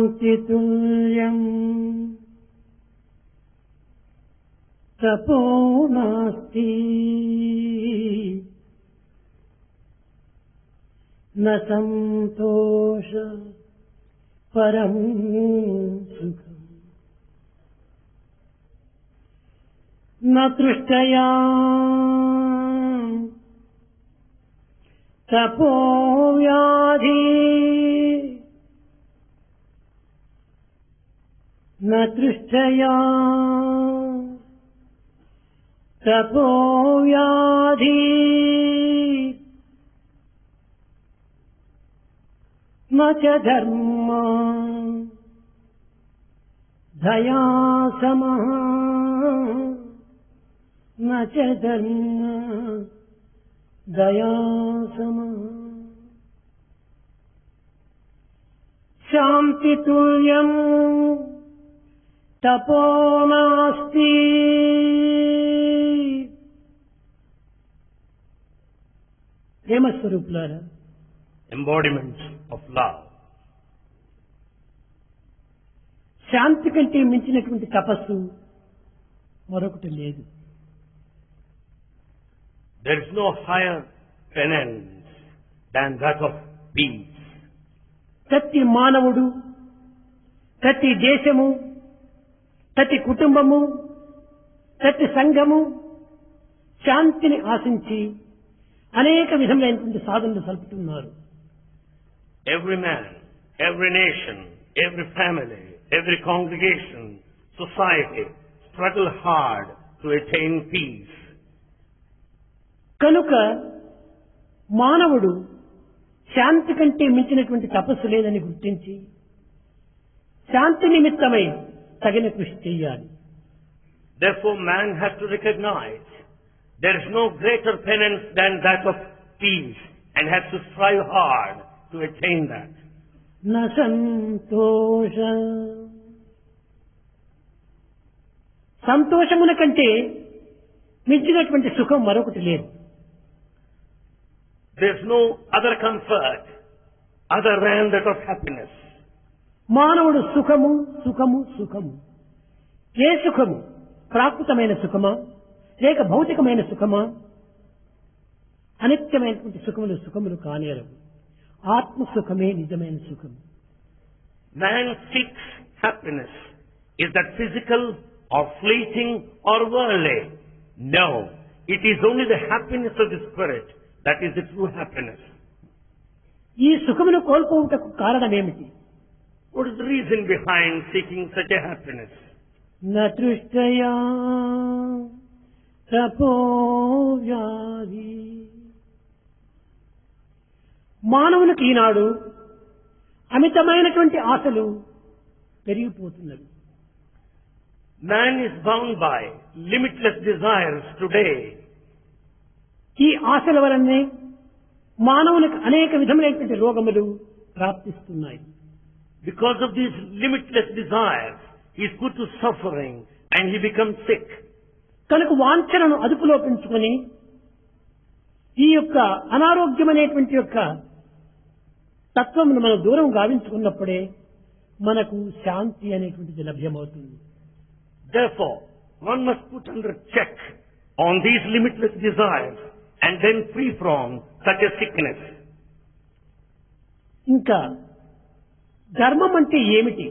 శాంతితుల్యం తపో నాస్తి న సంతోష పరం సుఖం న తృష్టయా తపో వ్యాధి న తృష్టయా తపో వ్యాధి న చ ధర్మ దయా సమః న చ ధర్మ దయా సమః శాంతితుల్యం తపో నాస్తి. ప్రేమస్వరూపులారా, embodiments of love. శాంతి కంటే మించినటువంటి తపస్సు మరొకటి లేదు. There is no higher penance than that of peace. ప్రతి మానవుడు, ప్రతి దేశము, ప్రతి కుటుంబము, ప్రతి సంఘము శాంతిని ఆశించి అనేక విధములైనటువంటి సాధనలు సల్పుతున్నారు. Every man, every nation, every family, every congregation, society struggle hard to attain peace. కనుక మానవుడు శాంతి కంటే మించినటువంటి తపస్సు లేదని గుర్తించి శాంతి నిమిత్తమై తగిన కృషి చేయాలి. Therefore man has to recognize there is no greater penance than that of peace and has to strive hard to attain that. న సంతోష, సంతోషమున కంటే మించినటువంటి సుఖం మరొకటి లేదు. There is no other comfort other than that of happiness. మానవుడు సుఖము సుఖము సుఖము, ఏ సుఖము? ప్రాకృతమైన సుఖమా లేక భౌతికమైన సుఖమా? అనిత్యమైనటువంటి సుఖములు కానేరవు. ఆత్మ సుఖమే నిజమైన సుఖం. Man seeks happiness. Is that physical or fleeting or worldly? No. It is only the happiness of the spirit that is the true happiness. ఈ సుఖమును కోల్పోవుటకు కారణమేమిటి? What is the reason behind seeking such a happiness? న తృష్టయా తపో వ్యాధి. మానవునికి ఈనాడు అమితమైనటువంటి ఆశలు పెరిగిపోతున్నవి. Man is bound by limitless desires today. ఈ ఆశల వలనే మానవునికి అనేక విధములైనటువంటి రోగములు ప్రాప్తిస్తున్నాయి. Because of these limitless desires, he is put to suffering and he becomes sick. కనుక వాంఛనను అదుపులో పెంచుకొని ఈ యొక్క అనారోగ్యమనేటువంటి యొక్క తత్వమును మనం దూరం గావించుకున్నప్పుడే మనకు శాంతి అనేటువంటిది లభ్యమవుతుంది. Therefore, one must put under check on these limitless desires and then free from such a sickness. ఇంకా ధర్మం అంటే ఏమిటి?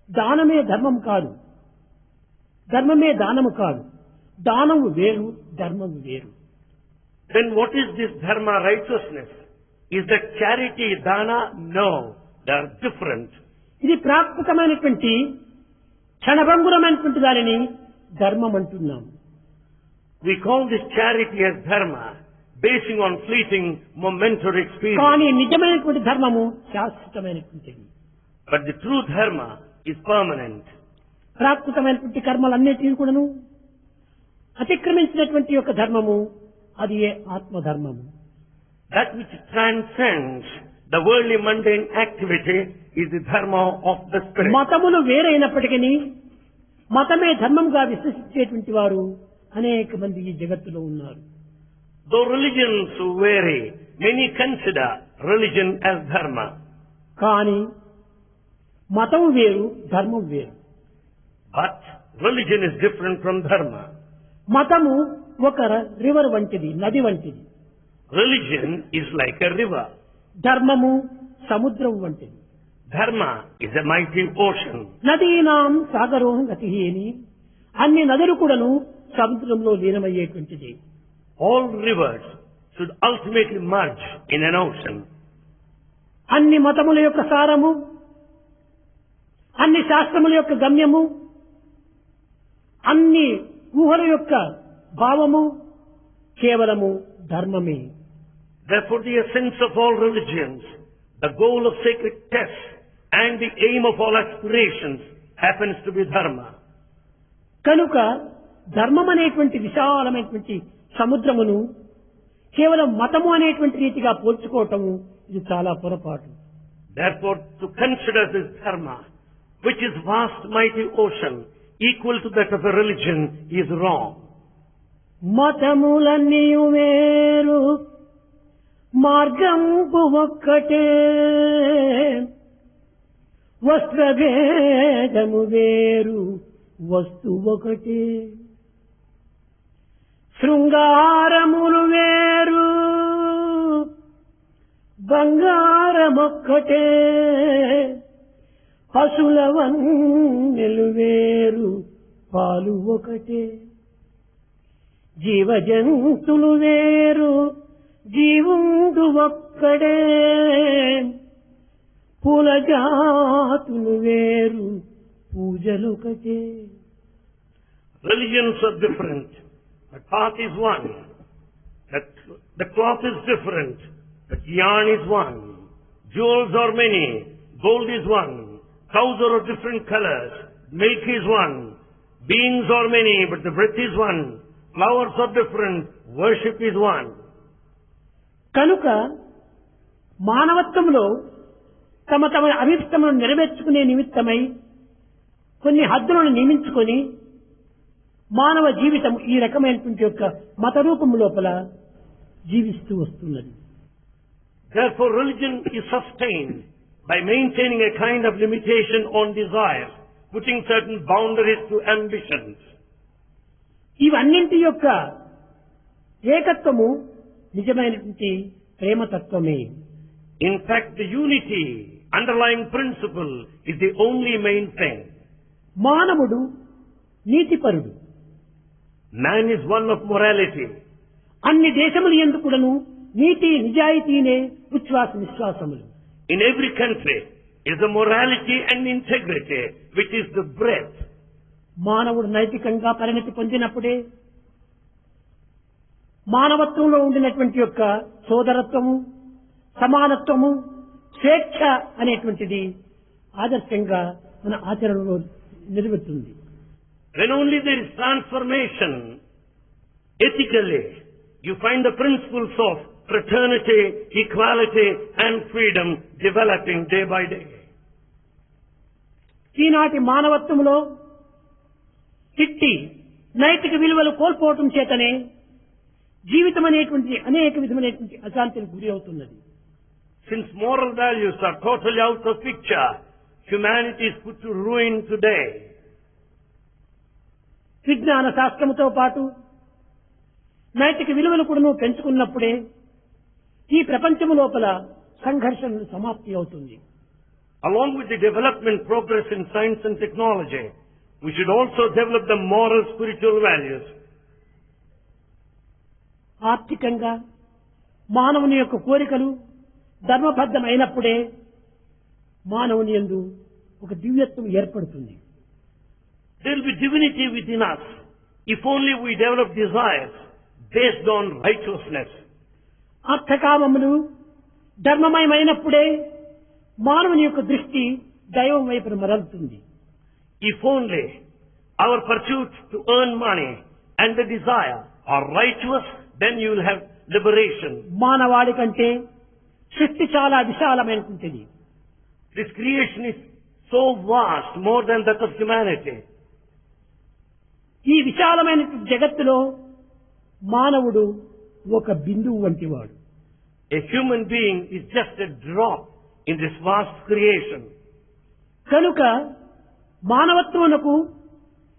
దానమే ధర్మం కాదు, ధర్మమే దానము కాదు. దానము వేరు, ధర్మము వేరు. Then what is this dharma, righteousness? Is that charity, dana? No, they are different. ఇది ప్రాకృతమైనటువంటి క్షణభంగురమైనటువంటి దానిని ధర్మం అంటున్నాం. We call this charity as dharma, basing on fleeting momentary experience. కానీ నిజమైనటువంటి ధర్మము శాశ్వతమైనటువంటిది. But the true dharma is permanent. ప్రాకృతమైనటువంటి కర్మలన్నిటినీ కూడాను అతిక్రమించినటువంటి యొక్క ధర్మము అది ఆత్మధర్మము. That which transcends the worldly mundane activity is the dharma of the spirit. మతములు వేరైనప్పటికీ మతమే ధర్మంగా విశ్వసించేటువంటి వారు అనేక మంది ఈ జగత్తులో ఉన్నారు. Though religions vary, many consider religion as dharma. కానీ మతం వేరు, ధర్మం వేరు. But religion is different from dharma. మతము ఒక రివర్ వంటిది, నది వంటిది. Religion is like a river. ధర్మము సముద్రం వంటిది. Dharma is a mighty ocean. నదీనాం సాగరో గతి అని అన్ని నదులు కూడాను సముద్రంలో లీనమయ్యేటువంటిది. All rivers should ultimately merge in an ocean. అన్ని మతముల యొక్క సారము, అన్ని శాస్త్రముల యొక్క గమ్యము, అన్ని ఊహల యొక్క భావము కేవలము ధర్మమే. Therefore the essence of all religions, the goal of sacred tests and the aim of all aspirations happens to be dharma. కనుక ధర్మం అనేటువంటి విశాలమైనటువంటి సముద్రమును కేవలం మతము అనేటువంటి రీతిగా పోల్చుకోవటము ఇది చాలా పొరపాటు. Therefore to consider this dharma, which is vast mighty ocean, equal to that of a religion, is wrong. మతములన్నీ వేరు మార్గంపు ఒక్కటే, వస్త్రభేదము వేరు వస్తు ఒకటే, శృంగారములు వేరు బంగారమొక్కటే, పశుల వన్నెలు వేరు పాలు ఒకటే, జీవజంతులు వేరు జీవుండు ఒక్కడే, పూల జాతులు వేరు పూజలొకటే. Religions are different, but path is one. The cloth is different, but yarn is one. Jewels are many, gold is one. Cows are of different colors, milk is one. Beings are many, but the breath is one. Flowers are different, worship is one. కనుక మానవత్వంలో తమ తమ అభిష్టములను నెరవేర్చుకునే నిమిత్తమై కొన్ని హద్దులను నియమించుకొని మానవ జీవితం ఈ రకమైనటువంటి యొక్క మత రూపం లోపల జీవిస్తూ వస్తున్నది. Therefore religion is sustained by maintaining a kind of limitation on desires, putting certain boundaries to ambitions. ఇవన్నింటి యొక్క ఏకత్వము నిజమైనటువంటి ప్రేమతత్వమే. In fact, the unity, underlying principle, is the only main thing. మానవుడు నీతిపరుడు. Man is one of morality. అన్ని దేశములు యందు కూడాను నీతి నిజాయితీనే ఉచ్ఛ్వాస నిశ్వాసములు. In every country is the morality and integrity, which is the breath. మానవుడు నైతికంగా పరిణతి పొందినప్పుడే మానవత్వంలో ఉండినటువంటి యొక్క సోదరత్వము, సమానత్వము, స్వేచ్ఛ అనేటువంటిది ఆదర్శంగా మన ఆచరణలో నిలబెడుతుంది. When only there is transformation, ethically, you find the principles of fraternity, equality and freedom developing day by day. ఈనాటి మానవత్వంలో ఇట్టి నైతిక విలువలు కోల్పోవటం చేతనే జీవితం అనేటువంటి అనేక విధమైనటువంటి అశాంతికి గురి అవుతున్నది. Since moral values are totally out of picture, humanity is put to ruin today. విజ్ఞాన శాస్త్రముతో పాటు నైతిక విలువలు కూడా పెంచుకున్నప్పుడే ఈ ప్రపంచము లోపల సంఘర్షణలు సమాప్తి అవుతుంది. Along with the development progress in science and technology, we should also develop the moral spiritual values. ఆర్థికంగా మానవుని యొక్క కోరికలు ధర్మబద్ధమైనప్పుడే మానవుని యందు ఒక దివ్యత్వం ఏర్పడుతుంది. There will be divinity within us if only we develop desires based on righteousness. అర్థకామములు ధర్మమయమైనప్పుడే మానవుని యొక్క దృష్టి దైవం వైపున మరలుతుంది. If only our pursuit to earn money and the desire are righteous, then you will have liberation. మానవాడి కంటే సృష్టి చాలా విశాలమైనటువంటిది. This creation is so vast, more than that of humanity. ఈ విశాలమైన జగత్తులో మానవుడు ఒక బిందువు వంటివాడు. A human being is just a drop in this vast creation. కనుక మానవత్వమునకు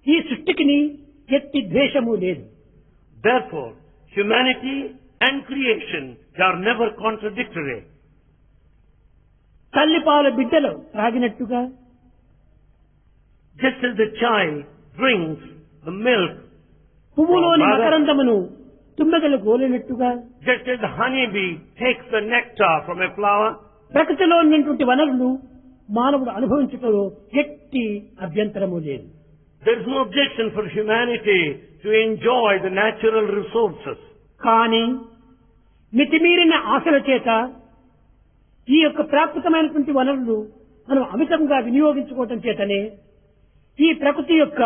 ఈ సృష్టికిని ఎట్టి ద్వేషము లేదు. Therefore, humanity and creation are never contradictory. తల్లిపాల బిడ్డలు త్రాగినట్టుగా, Just as the child drinks the milk, పువ్వులోని మకరందమును తుమ్మెదలు గోలినట్టుగా, just as the honeybee takes the nectar from a flower, ప్రకృతిలో ఉన్నటువంటి వనరులు మానవుడు అనుభవించటంలో ఎట్టి అభ్యంతరము లేదు. there is no objection for humanity to enjoy the natural resources. కానీ మితిమీరిన ఆశల చేత ఈ యొక్క ప్రాకృతమైనటువంటి వనరులు మనం అమితంగా వినియోగించుకోవటం చేతనే ఈ ప్రకృతి యొక్క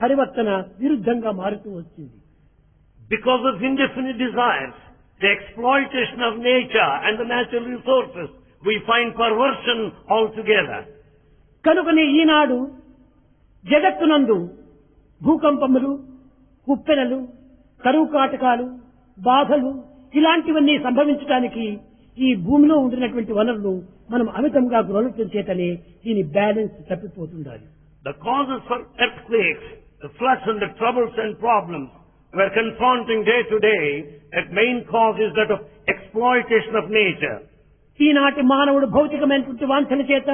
పరివర్తన విరుద్ధంగా మారుతూ వచ్చింది. Because of indefinite desires, the exploitation of nature and the natural resources, we find perversion altogether. కనుకనే ఈనాడు జగత్తునందు భూకంపములు, ఉప్పెనలు, కరువు కాటకాలు, బాధలు ఇలాంటివన్నీ సంభవించడానికి ఈ భూమిలో ఉండినటువంటి వనరులు మనం అమితంగా గ్రహించడం చేతనే దీని balance తప్పిపోతుండాలి. The causes for earthquakes, the floods and the troubles and problems we are confronting day to day, that main cause is that of exploitation of nature. ఈనాటి మానవుడు భౌతికమైనటువంటి వాంఛల చేత,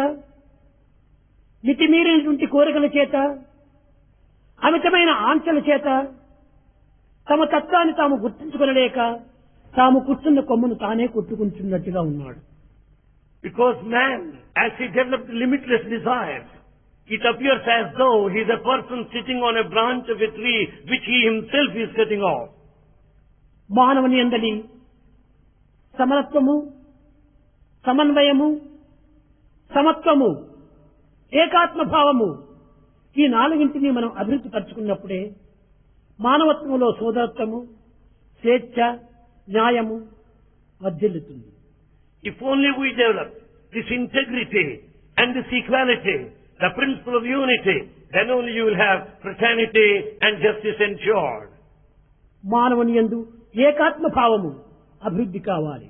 మితిమీరినటువంటి కోరికల చేత, అమితమైన ఆంక్షల చేత తమ తత్వాన్ని తాము గుర్తించుకొనలేక తాము కూర్చున్న కొమ్మును తానే కొట్టుకుంటున్నట్టుగా ఉన్నాడు. Because man, as he develops limitless desires, it appears as though he is a person sitting on a branch of a tree which he himself is cutting off. మానవుని యందలి సమత్వము, సమన్వయము, సమత్వము, ఏకాత్మభావము ఈ నాలుగింటిని మనం అభివృద్ధి పరుచుకున్నప్పుడే మానవత్వంలో సోదరత్వము, స్వేచ్ఛ, న్యాయము వర్ధిల్లుతుంది. If only we develop this integrity and this equality, the principle of unity, then only you will have fraternity and justice ensured. మానవుని యందు ఏకాత్మ భావము అభివృద్ధి కావాలి.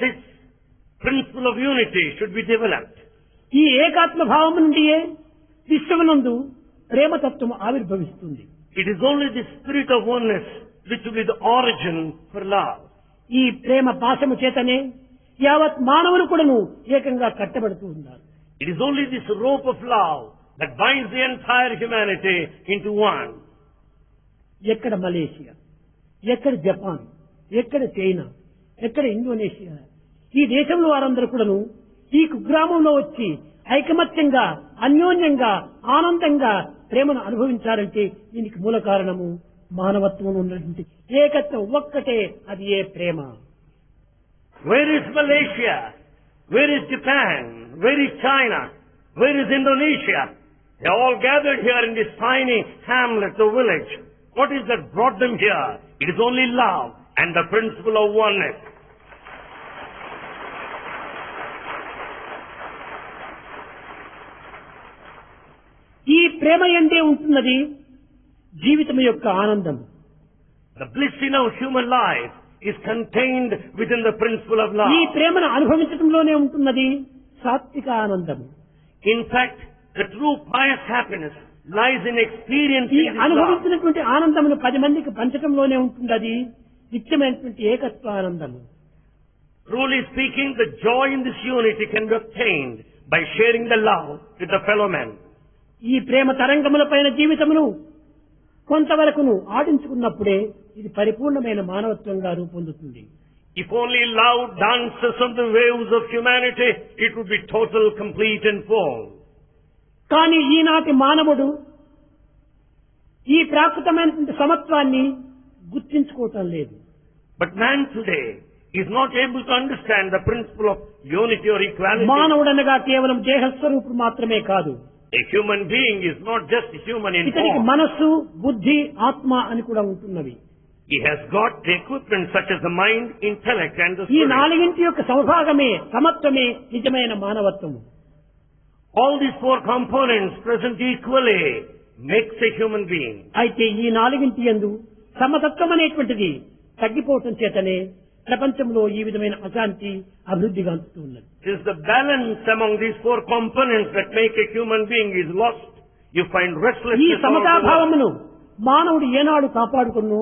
This principle of unity should be developed. ఈ ఏకాత్మ భావము నుండియే విశ్వమునందు ప్రేమతత్వము ఆవిర్భవిస్తుంది. It is only the spirit of oneness which will be the origin for love. ఈ ప్రేమ పాశము చేతనే యావత్ మానవులు కూడాను ఏకంగా కట్టబడుతూ ఉన్నారు. It is only this rope of love that binds the entire humanity into one. ఎక్కడ మలేషియా, ఎక్కడ జపాన్, ఎక్కడ చైనా, ఎక్కడ ఇండోనేషియా, ఈ దేశంలో వారందరూ కూడాను ఈ కుగ్రామంలో వచ్చి ఐకమత్యంగా, అన్యోన్యంగా, ఆనందంగా ప్రేమను అనుభవించాలంటే దీనికి మూల కారణము మానవత్వం ఉన్నటువంటి ఏకత్వం ఒక్కటే, అది ఏ ప్రేమ. Where is Malaysia? Where is Japan? Where is China? Where is Indonesia? They all gathered here in this tiny hamlet or village. What is that brought them here? It is only love and the principle of oneness. ఈ ప్రేమ యందే ఉంటున్నది జీవితం యొక్క ఆనందం. The bliss in our human life is contained within the principle of love. ఈ ప్రేమను అనుభవించడంలోనే ఉంటున్నది సాత్విక ఆనందం. In fact, the true pious happiness lies in ఈ experiencing this love. అనుభవించినటువంటి ఆనందమును 10 మందికి పంచడంలోనే ఉంటున్నది నిత్యమైనటువంటి ఏకత్వ ఆనందము. Truly speaking, the joy in this unity can be obtained by sharing the love with the fellow man. ఈ ప్రేమ తరంగముల పైన జీవితమును కొంతవరకును ఆడించుకున్నప్పుడే ఇది పరిపూర్ణమైన మానవత్వంగా రూపొందుతుంది. If only love dances on the waves of humanity, it would be total, complete and full. కానీ ఈనాటి మానవుడు ఈ ప్రాకృతమైనటువంటి సమత్వాన్ని గుర్తించుకోవటం లేదు. But man today is not able to understand the principle of unity or equality. మానవుడనగా కేవలం దేహస్వరూపుడు మాత్రమే కాదు. A human being is not just human in ఇతనికి form. మనస్సు, బుద్ధి, ఆత్మ అని కూడా ఉంటున్నవి. He has got the equipment such as the mind, intellect and the ఈ spirit. నాలుగింటి యొక్క సమభాగమే, సమత్వమే నిజమైన మానవత్వము. All these four components present equally makes a human being. అయితే ఈ నాలుగింటి యందు సమతత్వం అనేటువంటిది తగ్గిపోవటం చేతనే ప్రపంచంలో ఈ విధమైన అశాంతి అభివృద్ధి గాంచుతూ ఉన్నది. Since the balance among these four components that make a human being is lost, you find ఈ restlessness all over the world. సమతాభావమును మానవుడు ఏనాడు కాపాడుకున్నో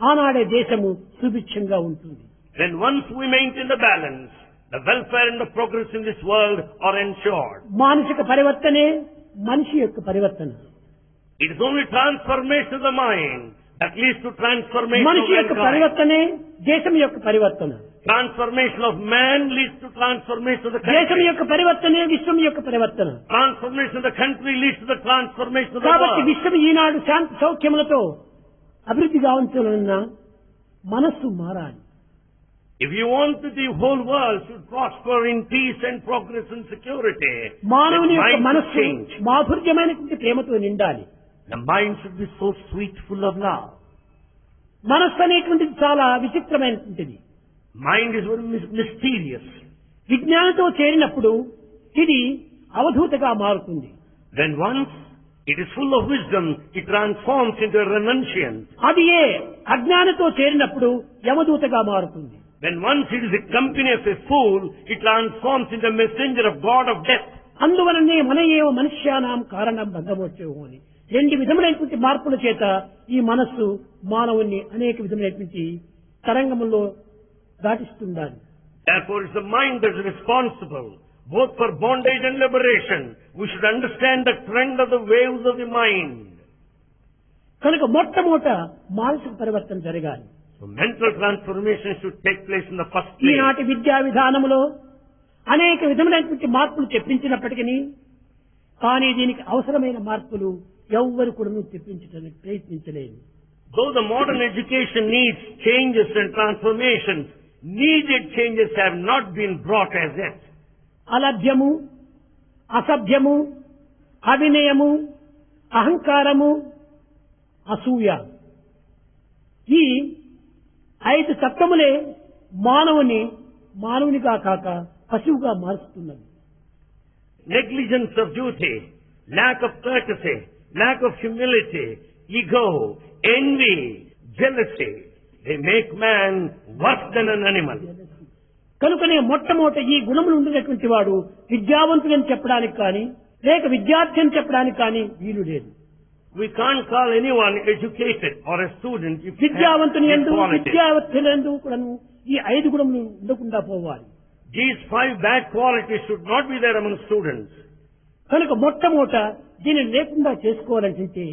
ఆనాడే దేశము సుభిక్షంగా ఉంటుంది. Then once we maintain the balance, the welfare and the progress in this world are ensured. మానసిక పరివర్తనే మనిషి యొక్క పరివర్తన. It is only transformation of the mind that leads to transformation of మనిషి యొక్క mankind. పరివర్తనే దేశం యొక్క పరివర్తన. Transformation of man leads to transformation of the దేశం country. యొక్క పరివర్తనే విశ్వం యొక్క పరివర్తన. Transformation of the country leads to the transformation of the కాబట్టి world. విశ్వం ఈనాడు శాంతి సౌఖ్యములతో అభివృద్ధి కావాల్సిన మనస్సు మారాలి. If you want that the whole world should prosper in peace and progress and security, మానవుని the యొక్క mind should మనస్సు change. మాధుర్యమైనటువంటి ప్రేమతో నిండాలి. The mind should be so sweet, full of love. మనస్సు అనేటువంటిది చాలా విచిత్రమైనటువంటిది. Mind is very mysterious. విజ్ఞానంతో చేరినప్పుడు ఇది అవధూతగా మారుతుంది. When once it is full of wisdom, it transforms into a renunciant. అది ఏ అజ్ఞానంతో చేరినప్పుడు యమదూతగా మారుతుంది. When once it is the company of a fool, it transforms into a messenger of God of death. అందువలనే మన ఏవ మనుష్యానాం కారణం బంధమోక్షము అని రెండు విధములైనటువంటి మార్పుల చేత ఈ మనస్సు మానవుణ్ణి అనేక విధములైనటువంటి తరంగముల్లో దాటిస్తుండాలి. Therefore, it's the mind that is responsible both for bondage and liberation. We should understand the trend of the waves of the mind. కనుక మొట్టమొదట మానసిక పరివర్తన జరగాలి. So mental transformation should take place in the first place. ఈనాటి విద్యా విధానములో అనేక విధములైనటువంటి మార్పులు చెప్పించినప్పటికీ కానీ దీనికి అవసరమైన మార్పులు ఎవ్వరు కూడా తెప్పించడానికి ప్రయత్నించలేదు. Though the modern education needs changes and transformations, needed changes have not been brought as yet. అలభ్యము, అసభ్యము, అవినయము, అహంకారము, అసూయ ఈ 5 తత్వములే మానవునిగా కాక పశువుగా మారుస్తున్నది. Negligence of duty, lack of courtesy, lack of humility, ego, envy, jealousy, they make man worse than an animal. కనుకనే మొట్టమొదట ఈ గుణములు ఉండినటువంటి వాడు విద్యావంతుడని చెప్పడానికి కానీ లేక విద్యార్థి అని చెప్పడానికి కానీ వీలు లేదు. We can't call anyone educated or a student if he has విద్యావంతుని these యందు qualities. విద్యావంతుని యందు కూడాను ఈ 5 గుణములు ఉండకుండా పోవాలి. These 5 bad qualities should not be there among students. కనుక మొట్టమొదట దీనిని లేకుండా చేసుకోవాలంటే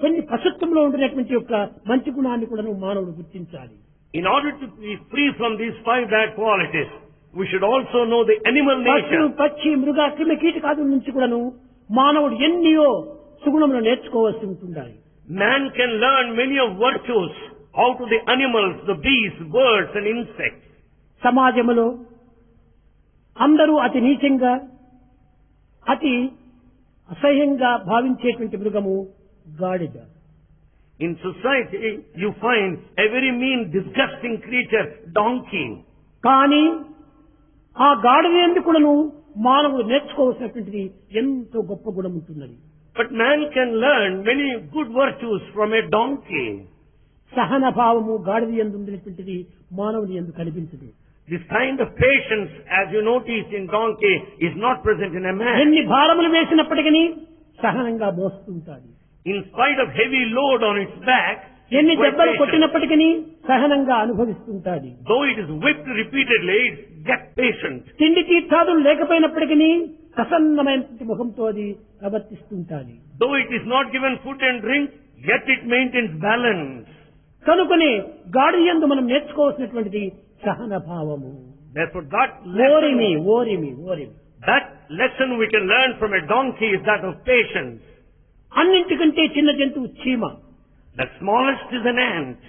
కొన్ని పశుత్వంలో ఉండినటువంటి యొక్క మంచి గుణాన్ని కూడా మానవుడు గుర్తించాలి. In order to be free from these 5 bad qualities, we should also know the animal పశు, nature. పక్షి, మృగ, క్రిమి కీటకాదుల నుంచి కూడాను మానవుడు ఎన్నో సుగుణములు నేర్చుకోవాల్సి ఉంటుండాలి. Man can learn many of virtues out of the animals, the beasts, birds and insects. సమాజంలో అందరూ అతి నీచంగా అతి అసహ్యంగా భావించేటువంటి మృగము గాడిద. In society, you find a very mean, disgusting creature, donkey. కానీ ఆ గాడిద యందు కూడాను మానవుడు నేర్చుకోవాల్సినటువంటిది ఎంతో గొప్ప గుణం ఉంటున్నది. But man can learn many good virtues from a donkey. సహన భావము గాడిద యందు ఉండేటువంటిది మానవుని యందు కనిపించదు. This kind of patience, as you notice in donkey, is not present in a man. ఎన్ని భారములు వేసినప్పటికీ సహనంగా మోస్తుంటాడు. In spite of heavy load on its back, ఎన్ని it's quite దెబ్బలు patient. కొట్టినప్పటికీ సహనంగా అనుభవిస్తుంటాడు. Though it is whipped repeatedly, it gets patient. తిండి తీర్థాదులు లేకపోయినప్పటికీ ప్రసన్నమైనటువంటి ముఖంతో అది ప్రవర్తిస్తుంటాడు. Though it is not given food and drink, yet it maintains balance. కనుకనే గాడి యందు మనం నేర్చుకోవాల్సినటువంటిది సహన భావము. Therefore, that lesson we can learn from a donkey is that of patience. అన్నింటికంటే చిన్న జంతువు చీమ. The smallest is an ant.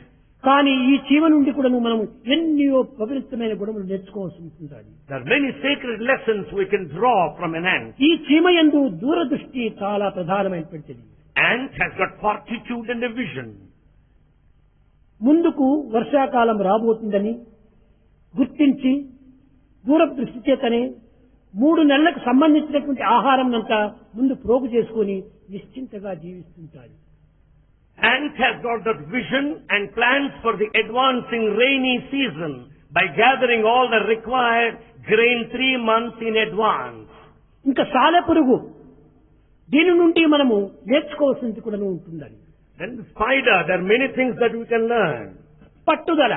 కానీ ఈ చీమ నుండి కూడా మనం ఎన్నో పవిత్రమైన గుణములు నేర్చుకోవాల్సి ఉంటుంది. There are many sacred lessons we can draw from an ant. ఈ చీమ యందు దూరదృష్టి చాలా ప్రధానమైనటువంటిది. Ant has got fortitude and a vision. ముందుకు వర్షాకాలం రాబోతుందని గుర్తించి దూరదృష్టి చేతనే 3 నెలలకు సంబంధించినటువంటి ఆహారం అంతా ముందు ప్రోగు చేసుకుని నిశ్చింతగా జీవిస్తుంటాడు. Ant has got that vision and plans for the advancing rainy season by gathering all the required grain 3 months in advance. ఇంకా సాలెపురుగు దీని నుండి మనము నేర్చుకోవాల్సింది కూడా ఉంటుందని. Then the spider, there are many things that we can learn. పట్టుదల,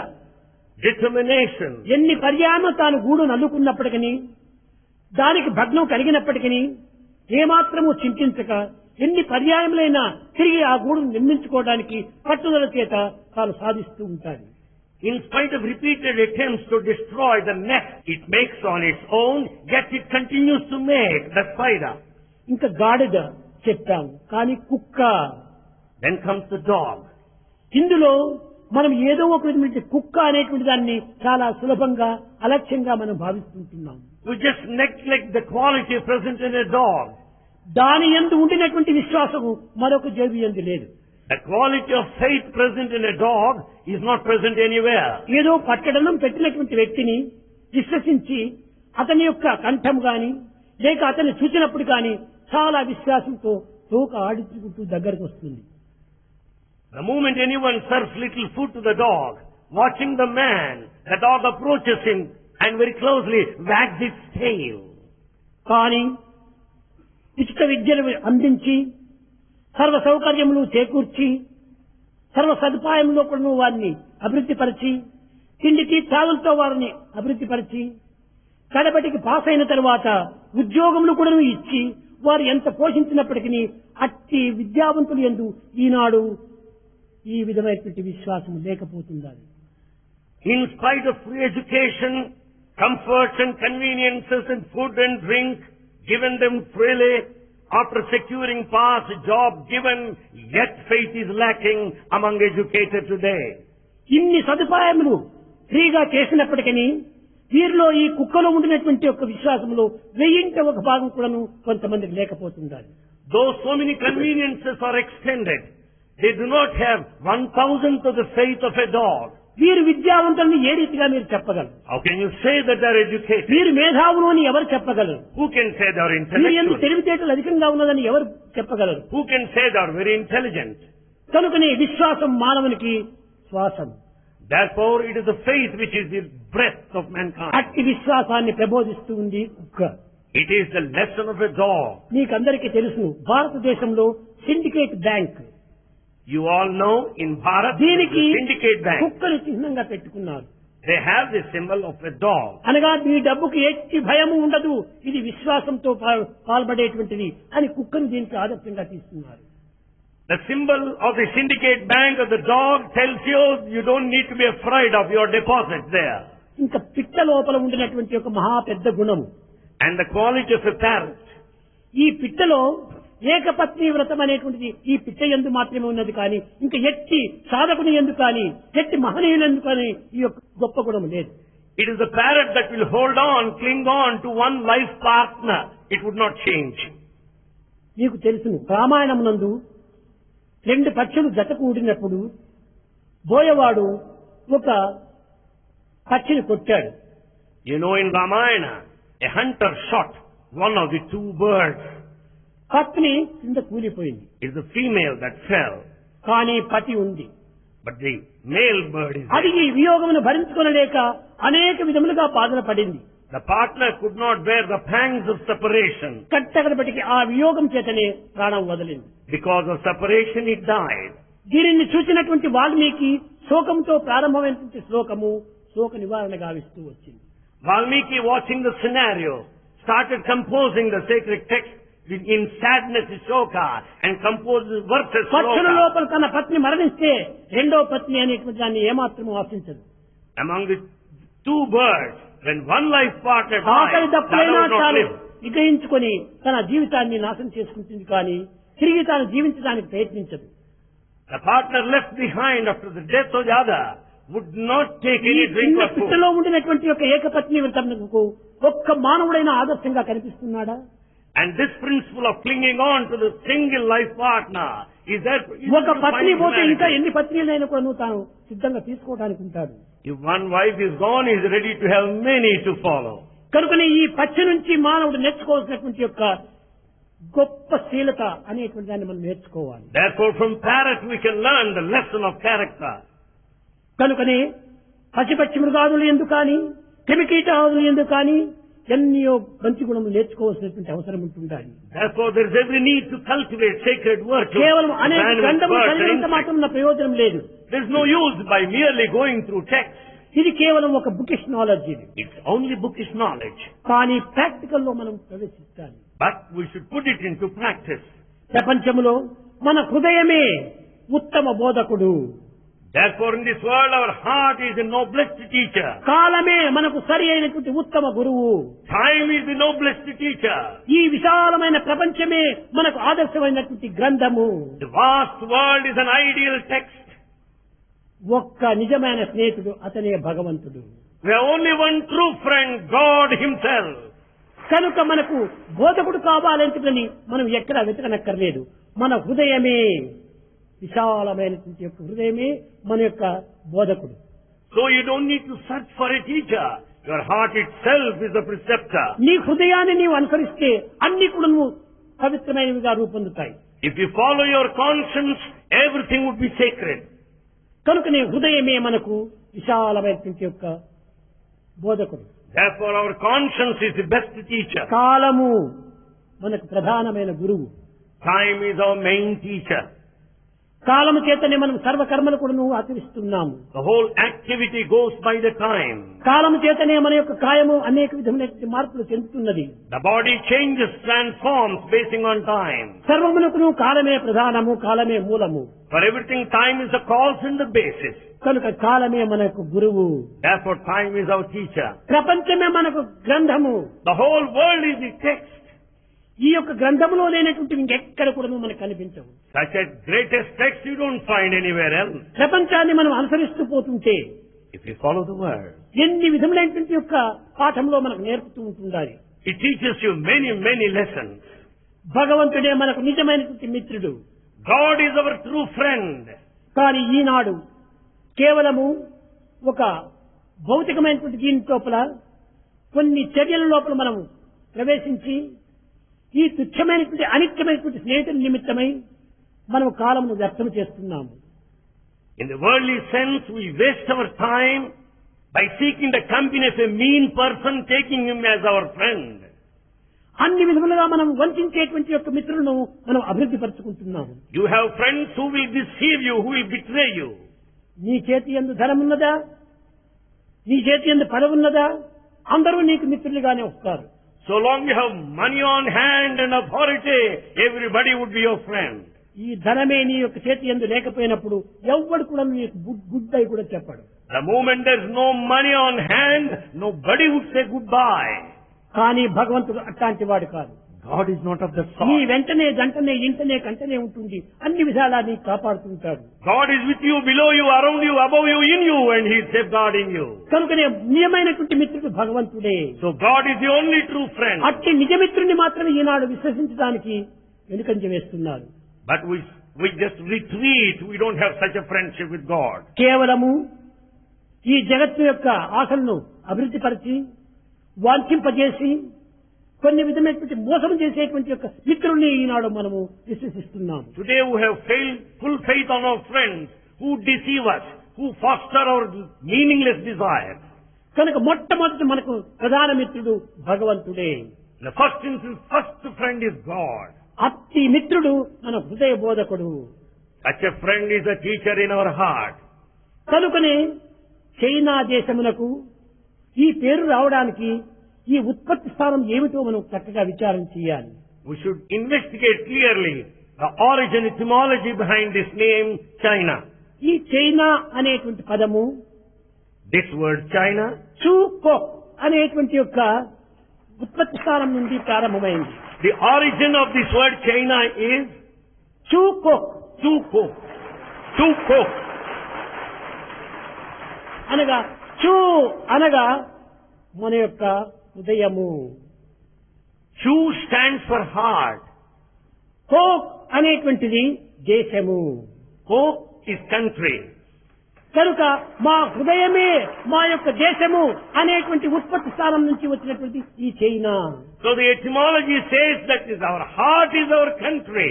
Determination. ఎన్ని పర్యాయం తాను గూడు నల్లుకున్నప్పటికీ, దానికి భగ్నం కలిగినప్పటికీ ఏమాత్రము చింతించక ఎన్ని పర్యాయములైనా తిరిగి ఆ గూడును నిర్మించుకోవడానికి పట్టుదల చేత తాను సాధిస్తూ ఉంటాడు. In spite of repeated attempts to destroy the nest it makes on its own, yet it continues to make the spider. ఇంకా గాడిద చెప్పాము, కానీ కుక్క. Then comes the dog. ఇందులో మనం ఏదో ఒక విధమైన కుక్క అనేటువంటి దాన్ని చాలా సులభంగా అలక్ష్యంగా మనం భావిస్తుంటున్నాం. We just neglect the quality present in a dog. దాని యందు ఉండినటువంటి విశ్వాసము మరొక జీవి యందు లేదు. The quality of faith present in a dog is not present anywhere. ఏదో పట్టడనం పెట్టినటువంటి వ్యక్తిని విశ్వసించి అతని యొక్క కంఠం గాని లేక అతన్ని చూసినప్పుడు కానీ చాలా విశ్వాసంతో తోక ఆడించుకుంటూ దగ్గరకు వస్తుంది. The moment anyone serves little food to the dog, watching the man, the dog approaches him and very closely wags its tail. కానీ ఉచిత విద్యను అందించి సర్వ సౌకర్యములు చేకూర్చి సర్వ సదుపాయంలో కూడా వారిని అభివృద్ధి పరిచి తిండికి త్రాగులతో వారిని అభివృద్ధి పరిచి కడపటికి పాస్ అయిన తర్వాత ఉద్యోగములు కూడా ఇచ్చి వారు ఎంత పోషించినప్పటికీ అట్టి విద్యావంతులు యందు ఈనాడు ఈ విధమైనటువంటి విశ్వాసం లేకపోతుండాలి. In spite of free education, comforts and conveniences and food and drink given them freely, after securing pass, job given, yet faith is lacking among educated today. ఇన్ని సదుపాయములు ఫ్రీగా చేసినప్పటికీ వీరిలో ఈ కుక్కలో ఉండినటువంటి ఒక విశ్వాసంలో 1000 ఒక భాగం కూడాను కొంతమందికి లేకపోతుండాలి. Though so many conveniences are extended, they do not have 1,000th of the faith of a dog. వీరు విద్యావంతులని ఏ రీతిగా మీరు చెప్పగలరు? How can you say that they are educated? వీరు మేధావులు అని ఎవరు చెప్పగలరు? Who can say they are వీరు intellectual? ఎందుకు తెలివితేటలు అధికంగా ఉన్నదని ఎవరు చెప్పగలరు? Who can say they are very intelligent? కనుకనే విశ్వాసం మానవునికి శ్వాసం. Therefore, it is the faith which is the breath of mankind. అట్టి విశ్వాసాన్ని ప్రబోధిస్తూ ఉంది కుక్క. It is the lesson of a dog. మీకందరికీ తెలుసు, భారతదేశంలో syndicate bank, You all know in Bharat, the దీనికి syndicate bank, కుక్కని చిహ్నంగా పెట్టుకున్నారు. they have the symbol of a dog. అనగా మీ డబ్బుకి ఎట్టి భయము ఉండదు, ఇది విశ్వాసంతో పాల్పడేటువంటిది అని కుక్కను దీనికి ఆదర్శంగా తీసుకున్నారు. The symbol of the syndicate bank of the dog tells you you don't need to be afraid of your deposit there. ఇంకా పిట్ట లోపల ఉండినటువంటి ఒక మహా పెద్ద గుణము, And the quality of a parrot. ఈ పిట్టలో ఏకపత్ని వ్రతం అనేటువంటిది ఈ పిట్ట యందు మాత్రమే ఉన్నది, కానీ ఇంకా ఎట్టి సాధకుని యందు కానీ ఎట్టి మహనీయులందు కానీ ఈ యొక్క గొప్ప గుణం లేదు. It is the parrot that will hold on, cling on to one life partner. It would not change. మీకు తెలుసును, రామాయణమునందు 2 పక్షులు జత కూడినప్పుడు బోయవాడు ఒక పక్షిని కొట్టాడు. You know, in Ramayana, a hunter shot one of the 2 birds. పత్ని కింద కూలిపోయింది, It is the female that fell, కానీ పతి ఉంది. but the male bird is అది there. ఈ వియోగమును భరించుకొనలేక అనేక విధములుగా బాధలు పడింది. The partner could not bear the pangs of separation. కట్టగడపటికి ఆ వియోగం చేతనే ప్రాణం వదిలింది. Because of separation, it died. దీనిని చూసినటువంటి వాల్మీకి శోకంతో ప్రారంభమైనటువంటి శ్లోకము శోక నివారణ గావిస్తూ వచ్చింది. Valmiki, watching the scenario, started composing the sacred text in sadness, Shoka, and composed verses. పక్షుల Shloka. లోపల తన పత్ని మరణిస్తే రెండో పత్ని అనేటువంటి దాన్ని ఏమాత్రం ఆశించదు. Among the 2 birds, when one life partner ఆకలి died, the దప్పులైనా other would not చాలు live. విగ్రహించుకొని తన జీవితాన్ని నాశనం చేసుకుంటుంది, కానీ తిరిగి తాను జీవించడానికి ప్రయత్నించదు. The partner left behind after the death of the other would not take ఈ any drink చిన్న or food. పిట్టలో ఉండినటువంటి ఒక ఏకపత్ని వ్రతమునకు ఒక్క మానవుడైన ఆదర్శంగా కనిపిస్తున్నాడా? And this principle of clinging on to the single life partner is that ఒక పత్ని పోతే ఇంకా ఎన్ని పత్నిలైనా కూడా నువ్వు తాను సిద్ధంగా తీసుకోవడానికి ఉంటాడు. if one wife is gone, he is ready to have many to follow. కనుకనే ఈ పక్షి నుంచి మానవుడు నేర్చుకోవాల్సినటువంటి యొక్క గొప్ప శీలత అనేటువంటి దాన్ని మనం నేర్చుకోవాలి. Therefore, from parrot we can learn the lesson of character. కనుకనే పశుపక్షి మృగాదులు ఎందుకు కానీ క్రిమికీటాదులు ఎందుకు కానీ ఎన్నో మంచి గుణములు నేర్చుకోవాల్సినటువంటి అవసరం ఉంటుండాలి. Therefore, there is every need to cultivate sacred virtues. కేవలం అనేక Man with గ్రంథములు birth and చదివినంత instinct. మాత్రం నా ప్రయోజనం లేదు. There is no use by merely going through texts. ఇది కేవలం ఒక బుకిష్ నాలెడ్జ్ ఇది. It's only bookish knowledge. కానీ ప్రాక్టికల్ లో మనం ప్రవేశించాలి. But we should put it into practice. ప్రపంచంలో మన హృదయమే ఉత్తమ బోధకుడు. Therefore, in this world, our heart is the noblest teacher. కాలమే మనకు సరి అయినటువంటి ఉత్తమ గురువు. Time is the noblest teacher. ఈ విశాలమైన ప్రపంచమే మనకు ఆదర్శమైనటువంటి గ్రంథము. The vast world is an ideal text. ఒక్క నిజమైన స్నేహితుడు అతనే భగవంతుడు. We have only one true friend, God Himself. కనుక మనకు బోధకుడు కావాలంటే మనం ఎక్కడా వెతకనక్కర్లేదు. మన హృదయమే విశాలమైనటువంటి యొక్క హృదయమే మన యొక్క బోధకుడు. So you don't need to search for a teacher. Your heart itself is the preceptor. నీ హృదయాన్ని నీవు అనుసరిస్తే అన్ని కూడా నువ్వు పవిత్రమైనవిగా రూపొందుతాయి. If you follow your conscience, everything would be sacred. కనుక నీ హృదయమే మనకు విశాలమైనటువంటి యొక్క బోధకుడు. Therefore, our conscience is the best teacher. కాలము మనకు ప్రధానమైన గురువు. Time is our main teacher. కాలము చేతనే మనం సర్వకర్మలు కూడా నువ్వు ఆచరిస్తున్నాము. The whole activity goes by the time. కాలము చేతనే మన యొక్క కాయము అనేక విధమైన మార్పులు చెందుతున్నది. The body changes, transforms basing on time. సర్వమునకు కాలమే ప్రధానము, కాలమే మూలము. For everything, time is the cause and the basis. కనుక కాలమే మనకు గురువు. Therefore, time is our teacher. ప్రపంచమే మనకు గ్రంథము. The whole world is the text. ఈ యొక్క గ్రంథములో లేనటువంటి ఇంకెక్కడ కూడా మనకు కనిపించవు. Such a greatest text you don't find anywhere else. ప్రపంచాన్ని మనం అనుసరిస్తూ పోతుంటే If you follow the word, ఎన్ని విధములైనటువంటి యొక్క పాఠంలో మనకు నేర్పుతూ ఉంటుండాలి. it teaches you many, many lessons. భగవంతుడే మనకు నిజమైనటువంటి మిత్రుడు. God is our true friend. కానీ ఈనాడు కేవలము ఒక భౌతికమైనటువంటి దీని లోపల కొన్ని చర్యల లోపల మనం ప్రవేశించి ఈ తుచ్చమైనటువంటి అనిత్యమైనటువంటి స్నేహితుల నిమిత్తమై మనం కాలమును వ్యర్థం చేస్తున్నాము. In the worldly sense, we waste our time by seeking the company of a mean person, taking him as our friend. అన్ని విధములుగా మనం వంచేటువంటి యొక్క మిత్రులను మనం అభివృద్ధి పరుచుకుంటున్నాము. You have friends who will deceive you, who will betray you. నీ చేతి యందు ధనం ఉన్నదా, నీ చేతి యందు పదవి ఉన్నదా, అందరూ నీకు మిత్రులుగానే వస్తారు. So long you have money on hand and authority, everybody would be your friend. ఈ ధనమే నీ యొక్క చేతి యందు లేకపోయినప్పుడు ఎవ్వడు కూడా నీకు గుడ్ బై కూడా చెప్పాడు. The moment there is no money on hand, nobody would say goodbye. కానీ భగవంతుడు అట్లాంటి వాడు కాదు. God is not of that నీ sort. వెంటనే గంటనే ఇంటనే కంటనే ఉంటుంది, అన్ని విధాలా నీ కాపాడుతుంటాడు. God is with you, below you, around you, above you, in you, and He is safeguarding you. కనుకనే నిజమైనటువంటి మిత్రుడు భగవంతుడే. So God is the only true friend. అట్టి నిజమిత్రుని మాత్రమే ఈనాడు విశ్వసించడానికి వెనుకంజ వేస్తున్నారు. But we just retreat. We don't have such a friendship with God. కేవలము ఈ జగత్తు యొక్క ఆశలను అభివృద్ధి పరిచి వాంఛింపజేసి కొన్ని విధమైనటువంటి మోసం చేసేటువంటి యొక్క మిత్రుల్ని ఈనాడు మనము విశ్వసిస్తున్నాము. Today we have full faith on our friends who deceive us, who foster our meaningless desires. కనుక మొట్టమొదటి మనకు ప్రధాన మిత్రుడు భగవంతుడే. In the first instance, first friend is God. అట్టి మిత్రుడు మన హృదయ బోధకుడు. Such a friend is a teacher in our heart. కనుకనే చైనా దేశమునకు ఈ పేరు రావడానికి ఈ ఉత్పత్తి స్థానం ఏమిటో మనం చక్కగా విచారం చేయాలి. We should investigate clearly the origin, etymology behind this name, China. ఈ చైనా అనేటువంటి పదము This word China, చూకో అనేటువంటి యొక్క ఉత్పత్తి స్థానం నుండి ప్రారంభమైంది. the origin of this word China is చూకో. Tuko. Tuko. అనగా చూ అనగా మన యొక్క హృదయము. Chu stands for heart. Coke అనేటువంటిది దేశము. Kok is country. కనుక మా హృదయమే మా యొక్క దేశము అనేటువంటి ఉత్పత్తి స్థానం నుంచి వచ్చినటువంటి ఈ China. So the etymology says that is our heart is our country.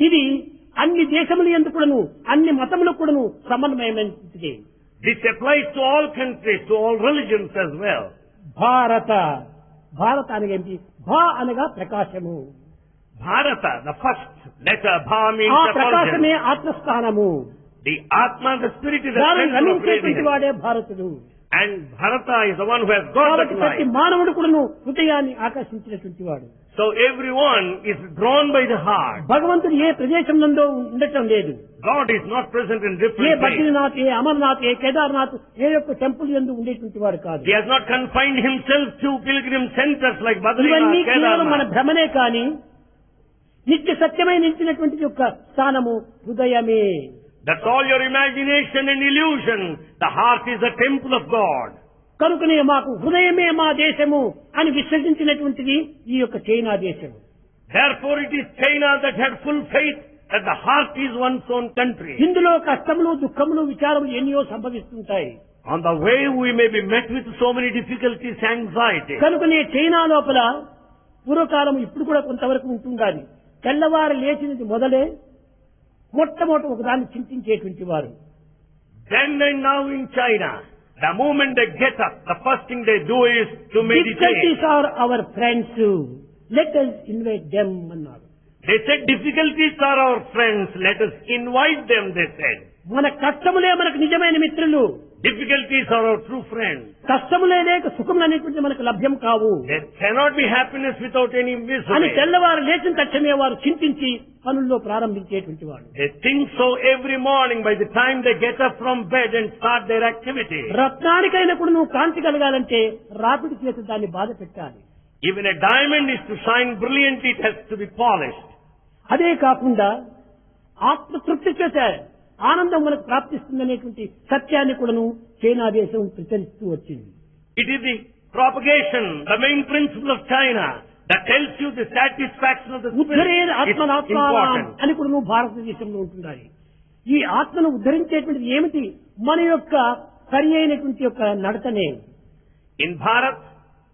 ఇది అన్ని దేశములు ఎందుకును అన్ని మతములకు కూడాను సమన్వయమైనది. This applies to all countries, to all religions as well. భారత భారత అనగేంటి భా అనగా ప్రకాశము Bharata, the first letter, Bha means ఆ effulgence. ప్రకాశమే ఆత్మస్థానము The Atma, the spirit is the దానిని center of రమించేటువంటి radiance. వాడే భారతుడు And Bharata is the one who has got that కాబట్టి ప్రతి light. మానవుడు కూడాను హృదయాన్ని ఆకర్షించినటువంటి వాడు So everyone is drawn by the heart. భగవంతుడు ఏ ప్రదేశం నందో ఉండటం లేదు God is not present in A different places. Badrinath ఏ అమర్నాథ్ ఏ కేదార్నాథ్ ఏ యొక్క టెంపుల్ యందు ఉండేటువంటి వాడు కాదు He has not confined himself to pilgrim centers like ఇవన్నీ Badrinath, కేవలం మన Kedarnath. భ్రమనే కాని నిత్య సత్యమై నిలిచినటువంటి యొక్క స్థానము హృదయమే That's all your imagination and illusion. The heart is the temple of God. కనుకనే మాకు హృదయమే మా దేశము అని విశ్వసించినటువంటిది ఈ యొక్క చైనా దేశం Therefore it is China that had full faith that the heart is one's own country. ఇందులో కష్టములు దుఃఖములు విచారములు ఎన్నో సంభవిస్తుంటాయి On the way we may be met with so many difficulties, anxiety. కనుకనే చైనా లోపల పూర్వకాలం ఇప్పుడు కూడా కొంతవరకు ఉంటుండాలి తెల్లవారు లేచినది మొదలే మొట్టమొదటి ఒకదాన్ని చింతించేటువంటి వారు Then and now in China, the moment they get up, the first thing they do is to meditate. Difficulties are our friends let us invite them అన్నారు They said difficulties are our friends, let us invite them, they said. మన కష్టములే మనకు నిజమైన మిత్రులు Difficulties are our true friends. కష్టములే లేక సుఖములు అనేటువంటి మనకు లభ్యం కావు There cannot be happiness without any అని misery. తెల్లవారు లేచిన తక్షణమే వారు చింతించి పనుల్లో ప్రారంభించేటువంటి వాడు They think so every morning by the time they get up from bed and start their activity. రత్నానికైనా కూడా నువ్వు కాంతి కలగాలంటే రాపిడి చేత దాన్ని బాధ పెట్టాలి Even a diamond is to shine brilliantly, it has to be polished. అదే కాకుండా ఆత్మతృప్తి చేత ఆనందం మనకు ప్రాప్తిస్తుందనేటువంటి సత్యాన్ని కూడాను చైనా దేశం ప్రచురిస్తూ వచ్చింది It is the propagation, the main principle of China that tells you the satisfaction of the ఉద్ధరేది spirit is ఆత్మనాత్మానం important. అని కూడా నువ్వు భారతదేశంలో ఉంటున్నాయి ఈ ఆత్మను ఉద్ధరించేటువంటిది ఏమిటి మన యొక్క సరి అయినటువంటి యొక్క నడతనే In Bharat,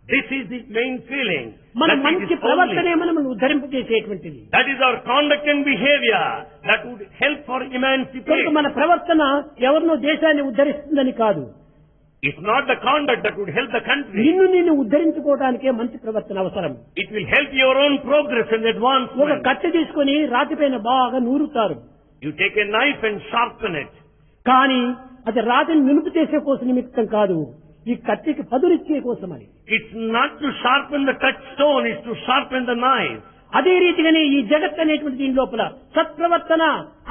this is the main feeling. మన that it మంచి is ప్రవర్తనే only- మనం ఉద్ధరింపజేసేటువంటిది That is our conduct and behavior that would help for కనుక emancipation. మన ప్రవర్తన ఎవరినో దేశాన్ని ఉద్ధరిస్తుందని కాదు It's not the conduct that would help the country. నిన్ను ఉద్ధరించుకోవడానికే మంచి ప్రవర్తన అవసరం It will help your own progress and ఒక advancement. కట్టె తీసుకొని రాతిపైన బాగా నూరుతారు You take a knife and sharpen it. కానీ అది రాతిని నునుపు చేసే కోసం నిమిత్తం కాదు ఈ కట్టెకి పదునిచ్చే కోసమని It's not to sharpen the touchstone, it's to sharpen the knife. అదే రీతిగానే ఈ జగత్ అనేటువంటి దీని లోపల సత్ప్రవర్తన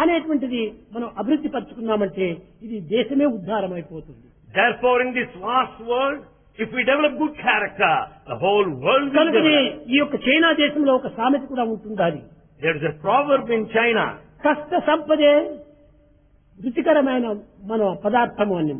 అనేటువంటిది మనం అభివృద్ధి పరుచుకున్నామంటే ఇది దేశమే ఉద్ధారం అయిపోతుంది Therefore, in this vast world, if we develop good character, the whole world will కనుకనే develop. ఈ యొక్క చైనా దేశంలో ఒక సామెత కూడా ఉంటుండాలి There is a proverb in China. కష్ట సంపదే రుచికరమైన మన పదార్థము అని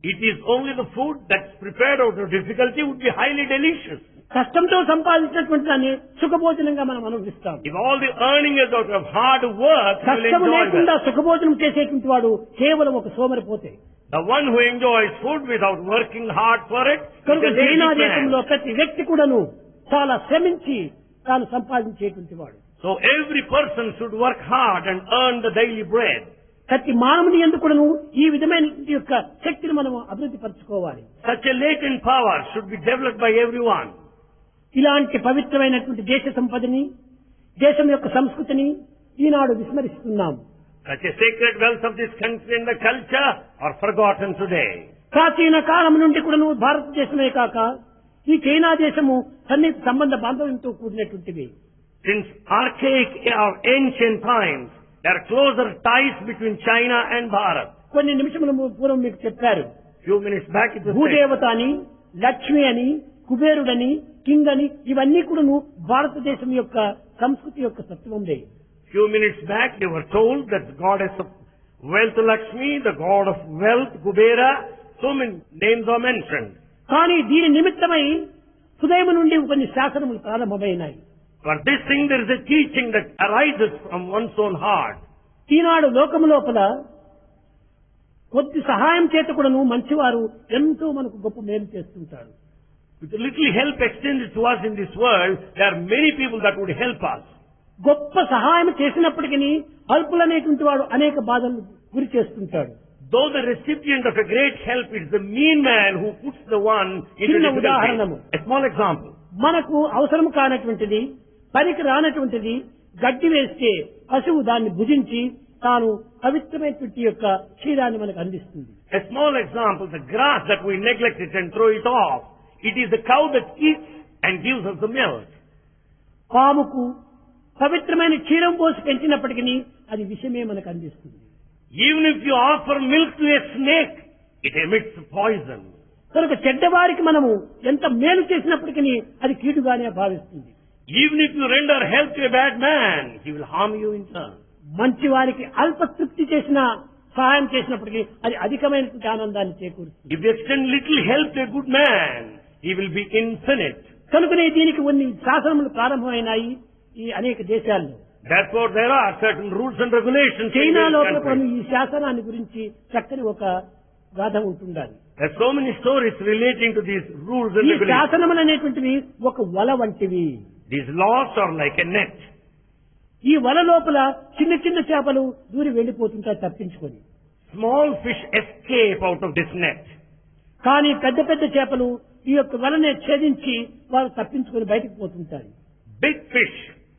It is only the food that's prepared out of difficulty would be highly delicious. కష్టంతో సంపాదించినటువంటి దాన్ని సుఖభోజనంగా మనం అనుభవిస్తాం If all the earning is out of hard work, you will కష్టము enjoy లేకుండా that. సుఖభోజనం చేసేటువంటి వాడు కేవలం ఒక సోమరిపోతే The one who enjoys food without working hard for it is కనుక a lazy చైనా man. దేశంలో ప్రతి వ్యక్తి కూడాను చాలా శ్రమించి తాను సంపాదించేటువంటి వాడు So every person should work hard and earn the daily bread. ప్రతి మానవుని ఎందుకు కూడాను ఈ విధమైన యొక్క శక్తిని మనం అభివృద్ధి పరచుకోవాలి Such a latent power should be developed by everyone. ఇలాంటి పవిత్రమైనటువంటి దేశ సంపదని దేశం యొక్క సంస్కృతిని ఈనాడు విస్మరిస్తున్నాం Such a sacred wealth of this country and the culture are forgotten today. ప్రాచీన కాలం నుండి కూడాను భారతదేశమే కాక ఈ చైనా దేశము సన్నిహిత సంబంధ బాంధవ్యంతో కూడినటువంటివి Since archaic or ancient times, there are closer ties between China and Bharat. కొన్ని నిమిషముల పూర్వం మీకు చెప్పారు Few minutes back it was said. భూదేవత అని లక్ష్మి అని కుబేరుడని కింగ్ అని ఇవన్నీ కూడాను భారతదేశం యొక్క సంస్కృతి యొక్క తత్వందే Few minutes back they were told that the goddess of wealth Lakshmi, the god of wealth Kubera, so many names are mentioned. కానీ దీని నిమిత్తమై హృదయం నుండి కొన్ని శాసనములు ప్రారంభమైనాయి For this thing there is a teaching that arises from one's own heart. ఈనాడు లోకము లోపల కొద్ది సహాయం చేత కూడాను మంచివారు ఎంతో మనకు గొప్ప మేలు చేస్తుంటారు With a little help extended to us in this world, there are many people that would help us. గొప్ప సహాయం చేసినప్పటికీ అల్పులనేటువంటి వాడు అనేక బాధలు గురి చేస్తుంటాడు Though the recipient of a great help is the mean man who puts the one into చిన్న difficulty. ఉదాహరణము. A small example. మనకు అవసరం కానటువంటిది, పనికి రానటువంటిది గడ్డి వేస్తే పశువు దాన్ని భుజించి తాను పవిత్రమైనటువంటి యొక్క క్షీరాన్ని మనకు అందిస్తుంది. A small example, the grass that we neglect it and throw it off, it is the cow that eats and gives us the milk. పాముకు పవిత్రమైన క్షీరం పోసి పెంచినప్పటికీ అది విషమే మనకు అందిస్తుంది. Even if you offer milk to a snake, it emits poison. కనుక చెడ్డవారికి మనము ఎంత మేలు చేసినప్పటికీ అది కీడుగానే భావిస్తుంది. Even if you render help to a bad man, he will harm you in turn. మంచి వారికి అల్ప తృప్తి చేసిన సహాయం చేసినప్పటికీ అది అధికమైనటువంటి ఆనందాన్ని చేకూరుస్తుంది. If you extend little help to a good man, he will be infinite. కనుకనే దీనికి కొన్ని శాసనములు ప్రారంభమైనాయి ఈ అనేక దేశాల్లో. Therefore, there are certain rules and regulations. in China various లోపల countries. ఈ శాసనాన్ని గురించి చక్కని ఒక గాథ ఉంటుండాలి. There are so many stories relating to these rules and ఈ regulations. శాసనములు అనేటువంటివి ఒక వల వంటివి. These laws are like a net. ఈ వల లోపల చిన్న చిన్న చేపలు దూరి వెళ్లిపోతుంటాయి తప్పించుకొని. Small fish escape out of this net. కానీ పెద్ద పెద్ద చేపలు ఈ యొక్క వలనే ఛేదించి వారు తప్పించుకొని బయటకు పోతుంటారు. Big fish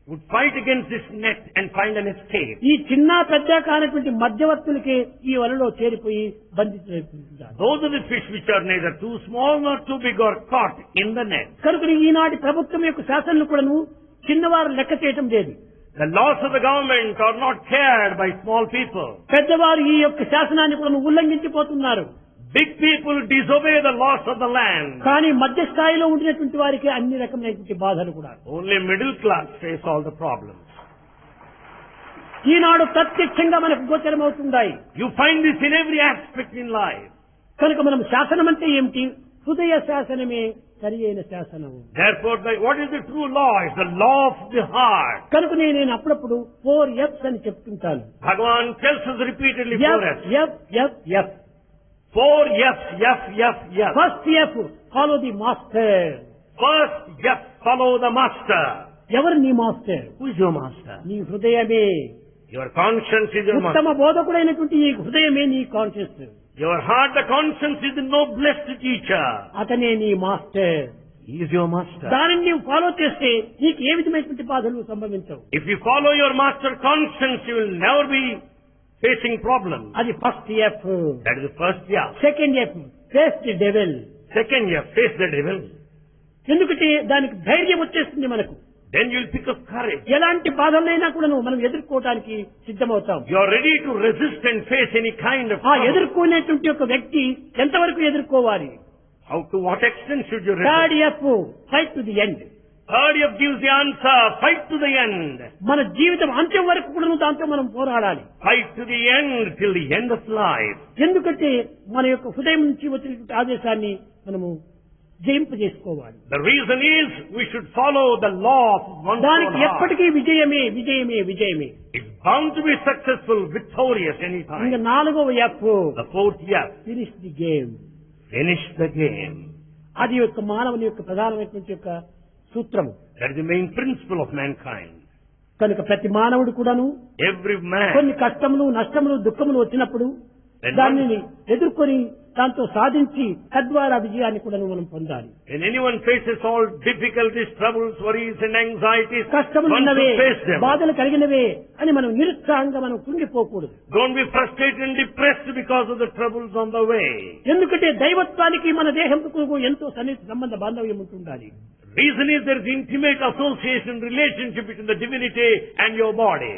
would fight against this net and find an escape. ఈ చిన్న పెద్ద కానటువంటి మధ్యవర్తులకే ఈ వలలో చేరిపోయి బంధించుకుంటారు. Those are the fish which are neither too small nor too big are caught in the net. కనుక ఈనాటి ప్రభుత్వం యొక్క శాసనలు కూడాను చిన్నవారు లెక్క చేయటం లేదు. The laws of the government are not cared by small people. పెద్దవారు ఈ యొక్క శాసనాన్ని కూడా ఉల్లంఘించిపోతున్నారు. Big people disobey the laws of the land. కానీ మధ్య స్థాయిలో ఉండినటువంటి వారికి అన్ని రకమైనటువంటి బాధలు కూడా. Only middle class face all the problems. ఈనాడు ప్రత్యక్షంగా మనకు గోచరమవుతున్నాయి. You find this in every aspect in life. కనుక మనం శాసనం అంటే ఏమిటి? హృదయ శాసనమే సరి అయిన శాసనము. Therefore, what is the true law? It's the law of the heart. కనుక నేను అప్పుడప్పుడు 4 F's అని చెప్తుంటాను. Bhagavan tells us repeatedly 4 F's. F. 4 F's, F, F, F. First F, follow the master. First F, follow the master. ఎవరు నీ master? Who is your master? నీ హృదయమే. Your conscience is your master. ఉత్తమ బోధకుడైనటువంటి ఈ హృదయమే నీ conscious. Your heart, the conscience is the noblest teacher. అతనే నీ master. He is your master. దానిని నీవు ఫాలో చేస్తే నీకు ఏ విధమైనటువంటి బాధలు సంభవించవు. If you follow your master conscience, you will never be facing problems. అది first F. That is the first F. Second F, face the devil. Second F, face the devil. ఎందుకంటే దానికి ధైర్యం వచ్చేస్తుంది మనకు. Then you will pick up courage. ఎలాంటి బాధలైనా కూడా మనం ఎదుర్కోవడానికి సిద్ధమవుతాం. You are ready to resist and face any kind of ఆ trouble. ఎదుర్కొనేటువంటి ఒక వ్యక్తి ఎంతవరకు ఎదుర్కోవాలి? How to what extent should you resist? Third F, fight to the end. Third F gives the answer, fight to the end. మన జీవితం అంత్యం వరకు కూడా దాంతో మనం పోరాడాలి. Fight to the end till the end of life. ఎందుకంటే మన యొక్క హృదయం నుంచి వచ్చినటువంటి ఆదేశాన్ని మనము జయింపజేసుకోవాలి. The reason is we should follow the law of one's own దానికి heart. ఎప్పటికీ విజయమే విజయమే విజయమే. It's bound to be successful, victorious anytime. ఇంకా 4వ F, The fourth F, finish the game. finish the game. అది యొక్క మానవుని యొక్క ప్రధానమైనటువంటి యొక్క సూత్రము. That is the main principle of mankind. కనుక ప్రతి మానవుడు కూడాను Every man, కొన్ని కష్టములు నష్టములు దుఃఖములు వచ్చినప్పుడు దానిని ఎదుర్కొని దాంతో సాధించి తద్వారా విజయాన్ని కూడా మనం పొందాలి. when anyone faces all difficulties, troubles, worries and anxieties, కష్టములు one ఉన్నవే should face them. బాధలు కలిగినవే అని మనం నిరుత్సాహంగా మనం కృంగిపోకూడదు. Don't be frustrated and depressed because of the troubles on the way. ఎందుకంటే దైవత్వానికి మన దేహంకు ఎంతో సన్నిహిత సంబంధ బాంధవ్యం ఉంటుండాలి. Reason is there is intimate association, relationship between the divinity and your body.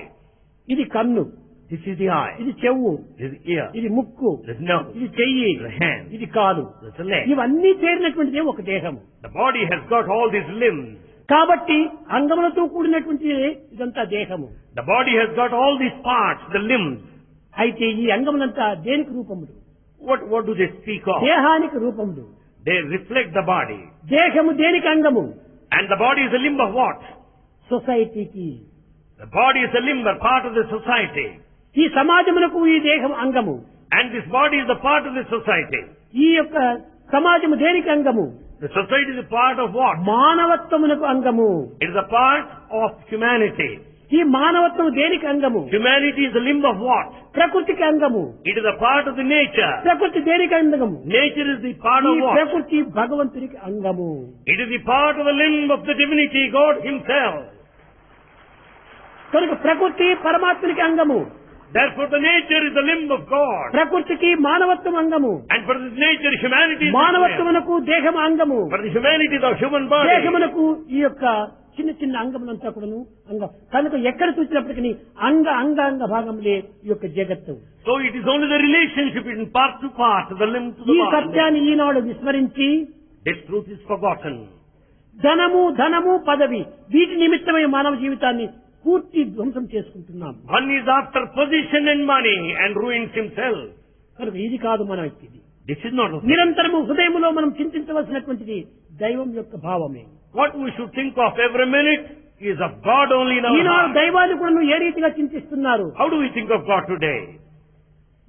ఇది కన్ను, This is the eye, ఇది చెవు, this is the ear, ఇది ముక్కు, this is nose, ఇది చెయ్యి, the hand, ఇది కాలు. this is the leg. ఇవన్నీ చేరినటువంటిదే ఒక దేహము. The body has got all these limbs. కాబట్టి అంగములతో కూడినటువంటి ఇదంతా దేహము. The body has got all these parts, the limbs. అయితే ఈ అంగములంతా దేనికి రూపములు? What do they speak of? దేహానికి రూపములు. They reflect the body. దేహము దేనికి అంగము? And the body is a limb of what? సొసైటీకి. The body is a limb, a part of the society. ఈ సమాజమునకు ఈ దేహం అంగము. And this body is the part of the society. ఈ యొక్క సమాజము దేనికి అంగము? The society is a part of what? మానవత్వమునకు అంగము. It is a part of humanity. ఈ మానవత్వం దేనికి అంగము? Humanity is the limb of what? ప్రకృతికి అంగము. It is a part of the nature. ప్రకృతి దేనికి అంగము? Nature is the part ఈ of what? ప్రకృతి భగవంతునికి అంగము. It is the part of the limb of the divinity, God Himself. కనుక ప్రకృతి పరమాత్మనికి అంగము. Therefore the nature is the limb of God. ప్రకృతికి మానవత్వం అంగము. And for this nature, humanity is the limb. మానవత్వమునకు దేహం అంగము. For the humanity, the human body. దేహమునకు ఈ యొక్క చిన్న చిన్న అంగములంతా కూడాను అంగం. కనుక ఎక్కడ చూసినప్పటికీ అంగ భాగములే ఈ యొక్క జగత్తు. So it is only the relationship between part to part, the limb to the ఈ body. సత్యాన్ని ఈనాడు విస్మరించి This truth is forgotten. ధనము పదవి వీటి నిమిత్తమై మానవ జీవితాన్ని పూర్తి ధ్వంసం చేసుకుంటున్నాం. One is after position and money and ruins himself. కనుక ఇది కాదు మనం ఇది. This is not the thing. నిరంతరము హృదయములో మనం చింతించవలసినటువంటిది దైవం యొక్క భావమే. What we should think of every minute is of God only in our Eenadu heart. దైవాన్ని కూడా ఏ రీతిగా చింతిస్తున్నారు? How do we think of God today?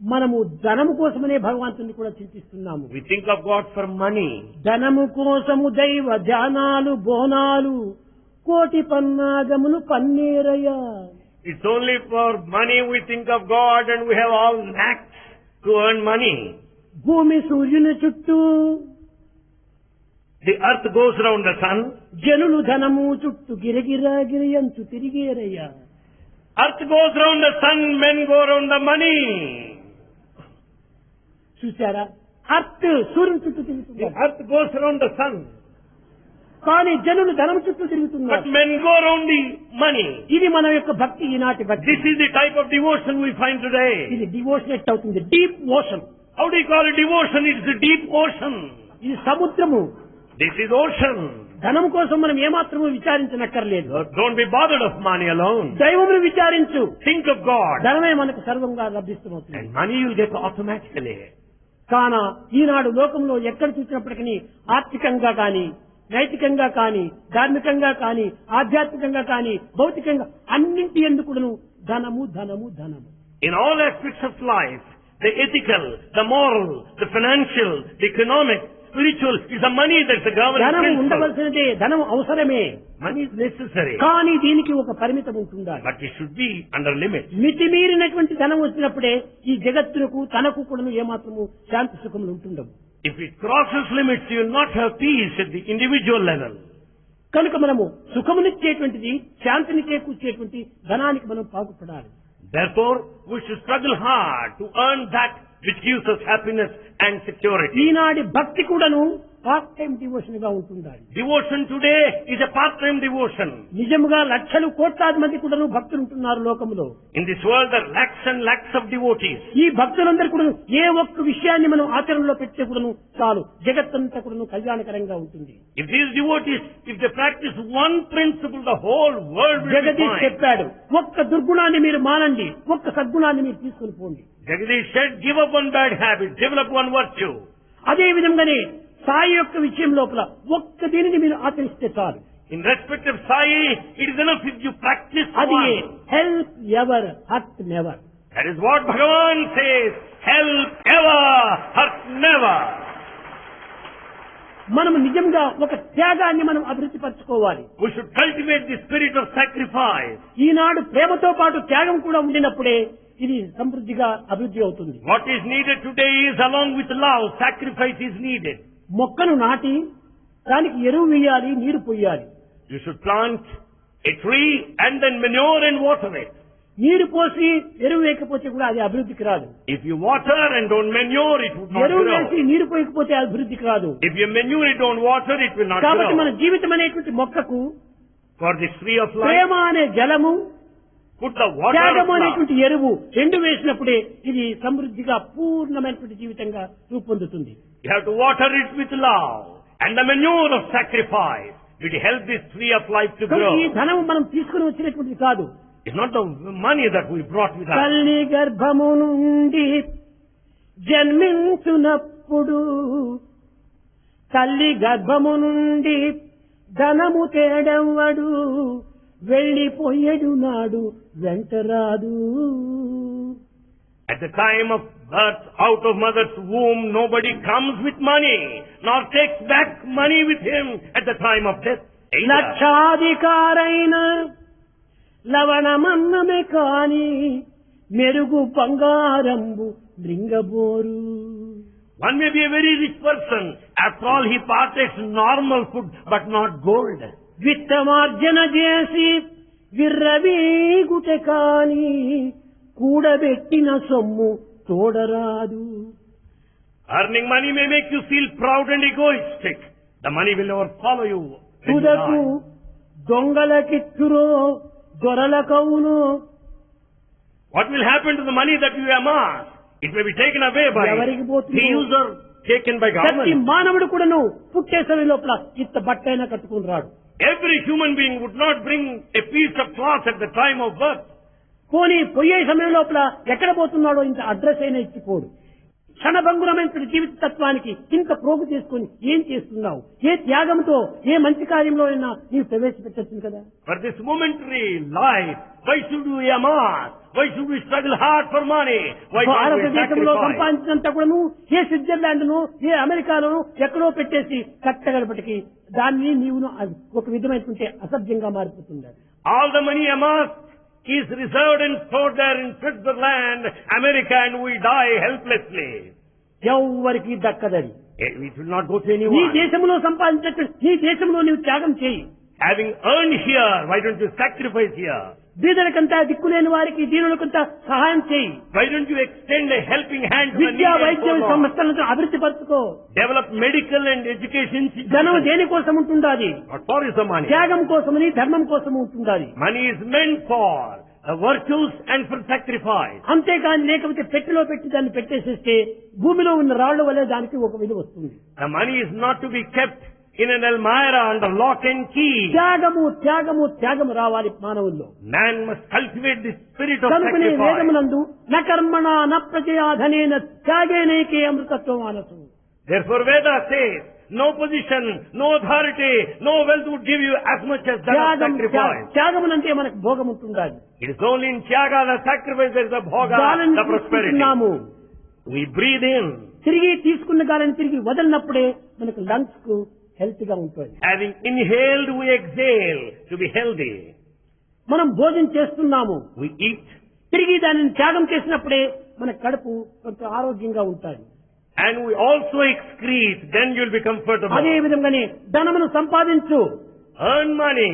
మనము ధనము కోసమనే భగవంతుని కూడా చింతిస్తున్నాము. We think of God for money. ధనము కోసము దైవ ధ్యానాలు బోనాలు కోటి పన్నాగములు పన్నీరయ్య. It's only for money we think of God and we have all knacks to earn money. భూమి సూర్యుని చుట్టూ The earth goes round the sun. జనులు ధనము చుట్టూ గిరగిరాగిరియంచు తిరిగేరయ్య. Earth goes round the sun, men go round the money. చూశారా? Earth సూర్యుని చుట్టూ The తిరుగుతున్నారు, earth goes round the sun, కానీ జనులు ధనం చుట్టూ but తిరుగుతున్నారు. men go round the money. ఇది మన యొక్క భక్తి, ఈనాటి భక్తి. This is the type of devotion we find today. ఇది డివోషనెట్ అవుతుంది, deep ocean. How do you call it devotion? It's the deep ocean. ఇది సముద్రము. This is ocean. ధనం కోసం మనం ఏమాత్రము విచారించనక్కర్లేదు. Don't be bothered of money alone. దైవమును విచారించు, Think of God. ధనమే మనకు సర్వంగా లభిస్తుంది. And money you'll get automatically. కాన ఈనాడు లోకంలో ఎక్కడ చూసినప్పటికీ ఆర్థికంగా కానీ, నైతికంగా కానీ, ధార్మికంగా కానీ, ఆధ్యాత్మికంగా కానీ, భౌతికంగా అన్నింటి ఎందుకును ధనము ధనము ధనము. In all aspects of life, the ethical, the moral, the financial, the economic, spiritual, is the money that's the governing ధనము principle. ఉండవలసినదే, ధనం అవసరమే. Money is necessary, కానీ దీనికి ఒక పరిమితం ఉంటుండాలి. but it should be under limits. మితిమీరినటువంటి ధనం వచ్చినప్పుడే ఈ జగత్తులకు తనకు కూడా ఏమాత్రము శాంతి సుఖములు ఉంటుండవు. If it crosses limits, you will not have peace at the individual level. కనుక మనము సుఖమునిచ్చేటువంటిది, శాంతిని చేకూర్చేటువంటి ధనానికి మనం పాటుపడాలి. Therefore, we should struggle hard to earn that which gives us happiness and security. ఈనాటి భక్తి కూడాను పార్ట్ టైం డివోషన్ గా ఉంటుండాలి. Devotion today is a part-time devotion. నిజముగా లక్షలు కోట్లాది మంది కూడాను భక్తులు ఉంటున్నారు లోకములో. In this world, there are lakhs and lakhs of devotees. ఈ భక్తులందరూ కూడా ఏ ఒక్క విషయాన్ని మనం ఆచరణలో పెట్టే కూడాను చాలు, జగత్తంతా కూడాను కళ్యాణకరంగా ఉంటుంది. If these devotees, if they practice one principle, the whole world will be Jagadish fine. చెప్పాడు, ఒక్క దుర్గుణాన్ని మీరు మానండి, ఒక్క సద్గుణాన్ని మీరు తీసుకుని పోండి. Jagadish said, give up one bad habit, develop one virtue. అదే విధంగానే సాయి యొక్క విషయం లోపల ఒక్క దీనిని మీరు ఆచరిస్తే చాలు. In respect of Sai, it is enough if you practice అది one. Help ever hurt never. That is what Bhagavan says, help ever, hurt never. మనం నిజంగా ఒక త్యాగాన్ని మనం అభివృద్ధి పరచుకోవాలి. We should cultivate the spirit of sacrifice. ఈనాడు ప్రేమతో పాటు త్యాగం కూడా ఉండినప్పుడే ఇది సమృద్ధిగా అభివృద్ధి అవుతుంది. What is needed today is along with love, sacrifice is needed. మొక్కను నాటి దానికి ఎరువు వేయాలి, నీరు పొయ్యాలి. You should plant a tree and then manure and water it. నీరు పోసి ఎరువు వేయకపోతే కూడా అది అభివృద్ధికి రాదు. If you water and don't manure, it would not ఎరువు వేసి grow. నీరు పోయకపోతే అభివృద్ధికి రాదు. If you manure it, don't water, it will not కాబట్టి మన grow. జీవితం అనేటువంటి మొక్కకు For this tree of life, ప్రేమ అనే జలము, put the water of త్యాగము love. అనేటువంటి ఎరువు రెండు వేసినప్పుడే ఇది సమృద్ధిగా పూర్ణమైనటువంటి జీవితంగా రూపొందుతుంది. You have to water it with love and the manure of sacrifice. It will help this tree of life to కానీ grow. ఈ ధనం మనం తీసుకుని వచ్చినటువంటిది కాదు. It's not the money that we brought with us. తల్లి గర్భము నుండి జన్మించునప్పుడు, తల్లి గర్భము నుండి ధనము తేడెవ్వడు, వెళ్ళిపోయేడు నాడు వెంటరాదు. At the time of birth, out of mother's womb, nobody comes with money, nor takes back money with him at the time of death. Either. లక్షాధికారైన లవణమన్నమే కాని మెరుగు బంగారంబు మృంగబోరు. One may be a very rich person. After all, he partakes normal food, but not gold. విత్తమార్జన చేసి విర్రవీగుట కాని కూడబెట్టిన సొమ్ము తోడరాదు. Earning money may make you feel proud and egoistic. The money will never follow you. when you తుదకు die. దొంగలకిత్తురో దొరలకవును. What will happen to the money that you amass? It may be taken away by ఎవరికి పోతుందో? thieves or taken by ప్రతి government. మానవుడు కూడాను పుట్టే సమయం లోపల ఇంత బట్టైనా కట్టుకుని రాడు. Every human being would not bring a piece of cloth at the time of birth. పోనీ పోయే సమయం లోపల ఎక్కడ పోతున్నాడో ఇంత అడ్రస్ అయినా ఇచ్చిపోడు. క్షణభంగురమైన జీవిత తత్వానికి ఇంత ప్రోగు చేసుకుని ఏం చేస్తున్నావు? ఏ త్యాగంతో ఏ మంచి కార్యంలో అయినా నీవు ప్రవేశపెట్టచ్చు కదా. For this momentary life, why should we amass? Why should we struggle hard for money? Why can't we భారతదేశంలో sacrifice? సంపాదించినంత కూడాను ఏ స్విట్జర్లాండ్ ను ఏ అమెరికాలో ఎక్కడో పెట్టేసి కట్టగలపటికి దాన్ని నీవు ఒక విధమైనటువంటి అసభ్యంగా మారిపోతుంది. All the money amassed is reserved and stored there in Switzerland, America, and we die helplessly. ఎవరికి దక్కదది. It will not go to నీ anyone. దేశంలో సంపాదించినట్టు నీ దేశంలో నీవు త్యాగం చేయి. Having earned here, why don't you sacrifice here? బీదలకంతా దిక్కులేని వారికి దీనులకంతా సహాయం చేయి. Why don't you extend a helping hand to the విద్యా needy and వైద్య forlorn? సంస్థలను అభివృద్ధి పరచుకో. Develop medical and education ధనం institutions. దేనికోసం ఉంటుండాది? What for is the money? త్యాగం కోసమని ధర్మం కోసం ఉంటుండాది. Money is meant for virtues and for sacrifice. అంతేకాని లేకపోతే పెట్టెలో పెట్టి దాన్ని పెట్టేసేస్తే భూమిలో ఉన్న రాళ్ల వల్లే దానికి ఒక విలువ వస్తుంది. The money is not to be kept in an almirah under lock and key. త్యాగము త్యాగము త్యాగము రావాలి మానవుల్లో. Man must cultivate the spirit of కనుకనే sacrifice. వేదమునందు న కర్మణ న ప్రజయాధనేన త్యాగేనైకే అమృతత్వం అనసు. Therefore Veda says, no position, no authority, no wealth would give you as much as that of త్యాగం sacrifice. త్యాగమునంటే మనకు భోగం ఉంటుండాలి. It is only in Tyaga, the sacrifice, there is the bhoga, గాలిని the prosperity. తీసుకుంటున్నాము. We breathe in. తిరిగి తీసుకున్న గాలిని తిరిగి వదలినప్పుడే మనకు లంగ్స్ కు హెల్త్ గా ఉంటుంది. Having inhaled, we exhale to be healthy. మనం భోజనం చేస్తున్నాము. We eat. తిరిగి దానిని త్యాగం చేసినప్పుడే మన కడుపు కొంత ఆరోగ్యంగా ఉంటుంది. And we also excrete, then you'll be comfortable. అదే విధంగానే ధనమును సంపాదించు. Earn money.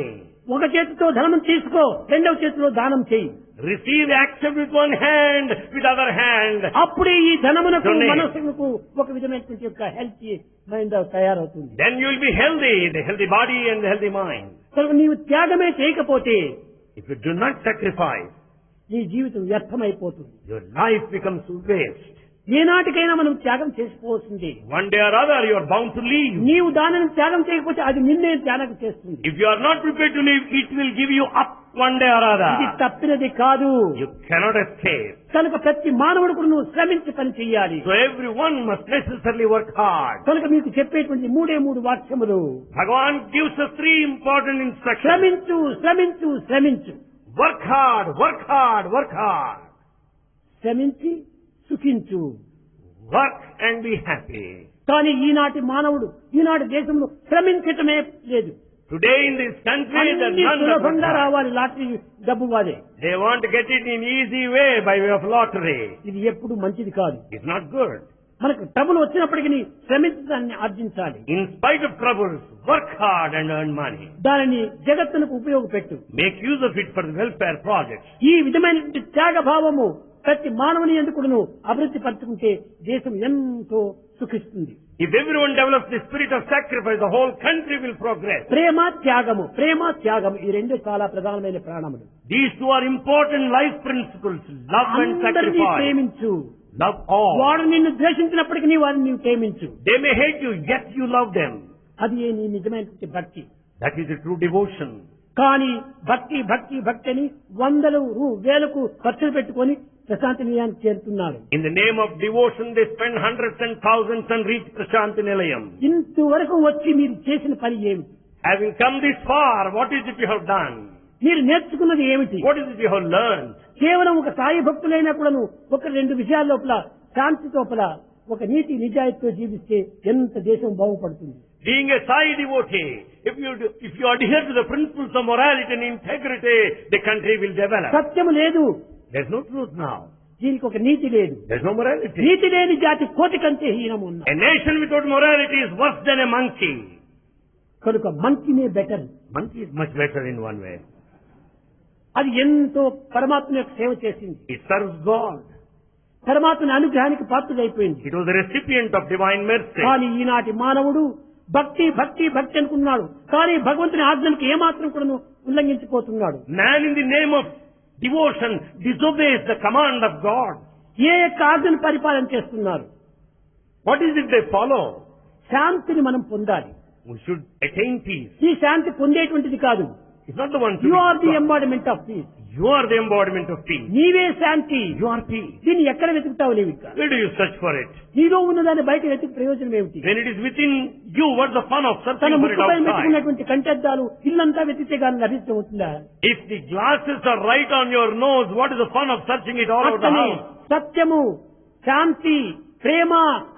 ఒక చేతితో ధనం తీసుకో, రెండవ చేతిలో దానం చేయి. Receive, accept with one hand, with other hand. అప్పుడే ఈ ధనమునకు Donate. మనసుకు ఒక విధమైనటువంటి యొక్క హెల్తీ మైండ్ తయారవుతుంది. Then you'll be healthy, the healthy body and the healthy mind. కనుక నీవు త్యాగమే చేయకపోతే If you do not sacrifice, నీ జీవితం వ్యర్థమైపోతుంది. your life becomes waste. ఏనాటికైనా మనం త్యాగం చేసుకోవాల్సిందే. One day or other, you are bound to leave. నీవు దానిని త్యాగం చేయకపోతే అది నిన్నే త్యాగం చేస్తుంది. If you are not prepared to leave, it will give you up one day or ఇది other. తప్పినది కాదు. You cannot escape. కనుక ప్రతి మానవుడు కూడా నువ్వు శ్రమించి పని చెయ్యాలి. So everyone must necessarily work hard. కనుక మీకు చెప్పేటువంటి మూడు వాక్యములు. Bhagavan gives us three important instructions. శ్రమించు శ్రమించు శ్రమించు. Work hard, work hard, work hard. శ్రమించి సుఖించు. Work and be happy. కానీ ఈనాటి మానవుడు ఈనాటి దేశంలో శ్రమించటమే లేదు. Today in this country, the అన్ని none సులభంగా that రావాలి లాటరీ డబ్బు వాదే. they want to get it in easy way by way of lottery. ఇది ఎప్పుడు మంచిది కాదు. It's not good. మనకు డబ్బులు వచ్చినప్పటికీ శ్రమించడాన్ని ఆర్జించాలి. In spite of troubles, work hard and earn money. దానిని జగత్తునకు ఉపయోగపెట్టు. Make use of it for the welfare projects. ఈ విధమైన త్యాగ భావము ప్రతి మానవుని ఎందుకును అభివృద్ధి పరచుకుంటే దేశం ఎంతో సుఖిస్తుంది. If everyone develops the spirit of sacrifice, the whole country will progress. ప్రేమ త్యాగము ప్రేమ త్యాగము ఈ రెండు చాలా ప్రధానమైన ప్రాణములు. These two are important life principles. Love and అందరినీ sacrifice. ప్రేమించు. Love all. వాడు నిన్ను ద్వేషించినప్పటికీ వారిని నీవు ప్రేమించు. They may hate you, yet you love them. అది నీ నిజమైనటువంటి భక్తి. That is the true devotion. కానీ భక్తి భక్తి భక్తి అని వందలు వేలకు ఖర్చులు పెట్టుకొని ప్రశాంతి నిలయానికి చేరుతున్నారు. In the name of devotion, they spend hundreds and thousands and reach Prashanti Nilayam. ఇంతవరకు వచ్చి మీరు చేసిన పని ఏమిటి? Having come this far, what is it you have done? మీరు నేర్చుకున్నది ఏమిటి? What is it you have learned? కేవలం ఒక సాయి భక్తులైనా కూడాను ఒక రెండు విషయాల లోపల శాంతి లోపల ఒక నీతి నిజాయితీతో జీవిస్తే ఎంత దేశం బాగుపడుతుంది. Being a Sai devotee, if you adhere to the principles of morality and integrity, the country will develop. సత్యము లేదు, There's no truth now. దీనికి ఒక నీతి లేదు. There's no morality. నీతి లేని జాతి కోటి కంటే హీనము ఉన్నది. A nation without morality is worse than a monkey. కనుక మంచినే better. Monkey is much better in one way. అది ఎంతో పరమాత్మ యొక్క సేవ చేసింది. It serves God. పరమాత్మని అనుగ్రహానికి పాత్రుడైపోయింది. It was the recipient of divine mercy. కానీ ఈనాటి మానవుడు భక్తి భక్తి భక్తి అనుకున్నాడు, కానీ భగవంతుని ఆజ్ఞలకు ఏమాత్రం కూడా ఉల్లంఘించిపోతున్నాడు. Man in the name of devotion disobeys the command of God. ఏ యొక్క ఆజ్ఞను పరిపాలన చేస్తున్నారు? What is it they follow? శాంతిని మనం పొందాలి. We should attain peace. ఈ శాంతి పొందేటువంటిది కాదు. It's not the one to you be are the God. Embodiment of peace. You are the embodiment of peace. నీవే శాంతి. You are peace. దీన్ని ఎక్కడ వెతుకుతావు నీవు? ఇంకా Where do you search for it? నీలో ఉన్నదాన్ని బయట వెతికి ప్రయోజనం ఏమిటి? When it is within you, what's the fun of తన searching for it ముక్కుపై outside? పెట్టుకున్నటువంటి కంటద్దాలు ఇల్లంతా వెతికితే గాని లభించవుతుందా? If the glasses are right on your nose, what is the fun of searching it all over the అట్లనే house? సత్యము, శాంతి, ప్రేమ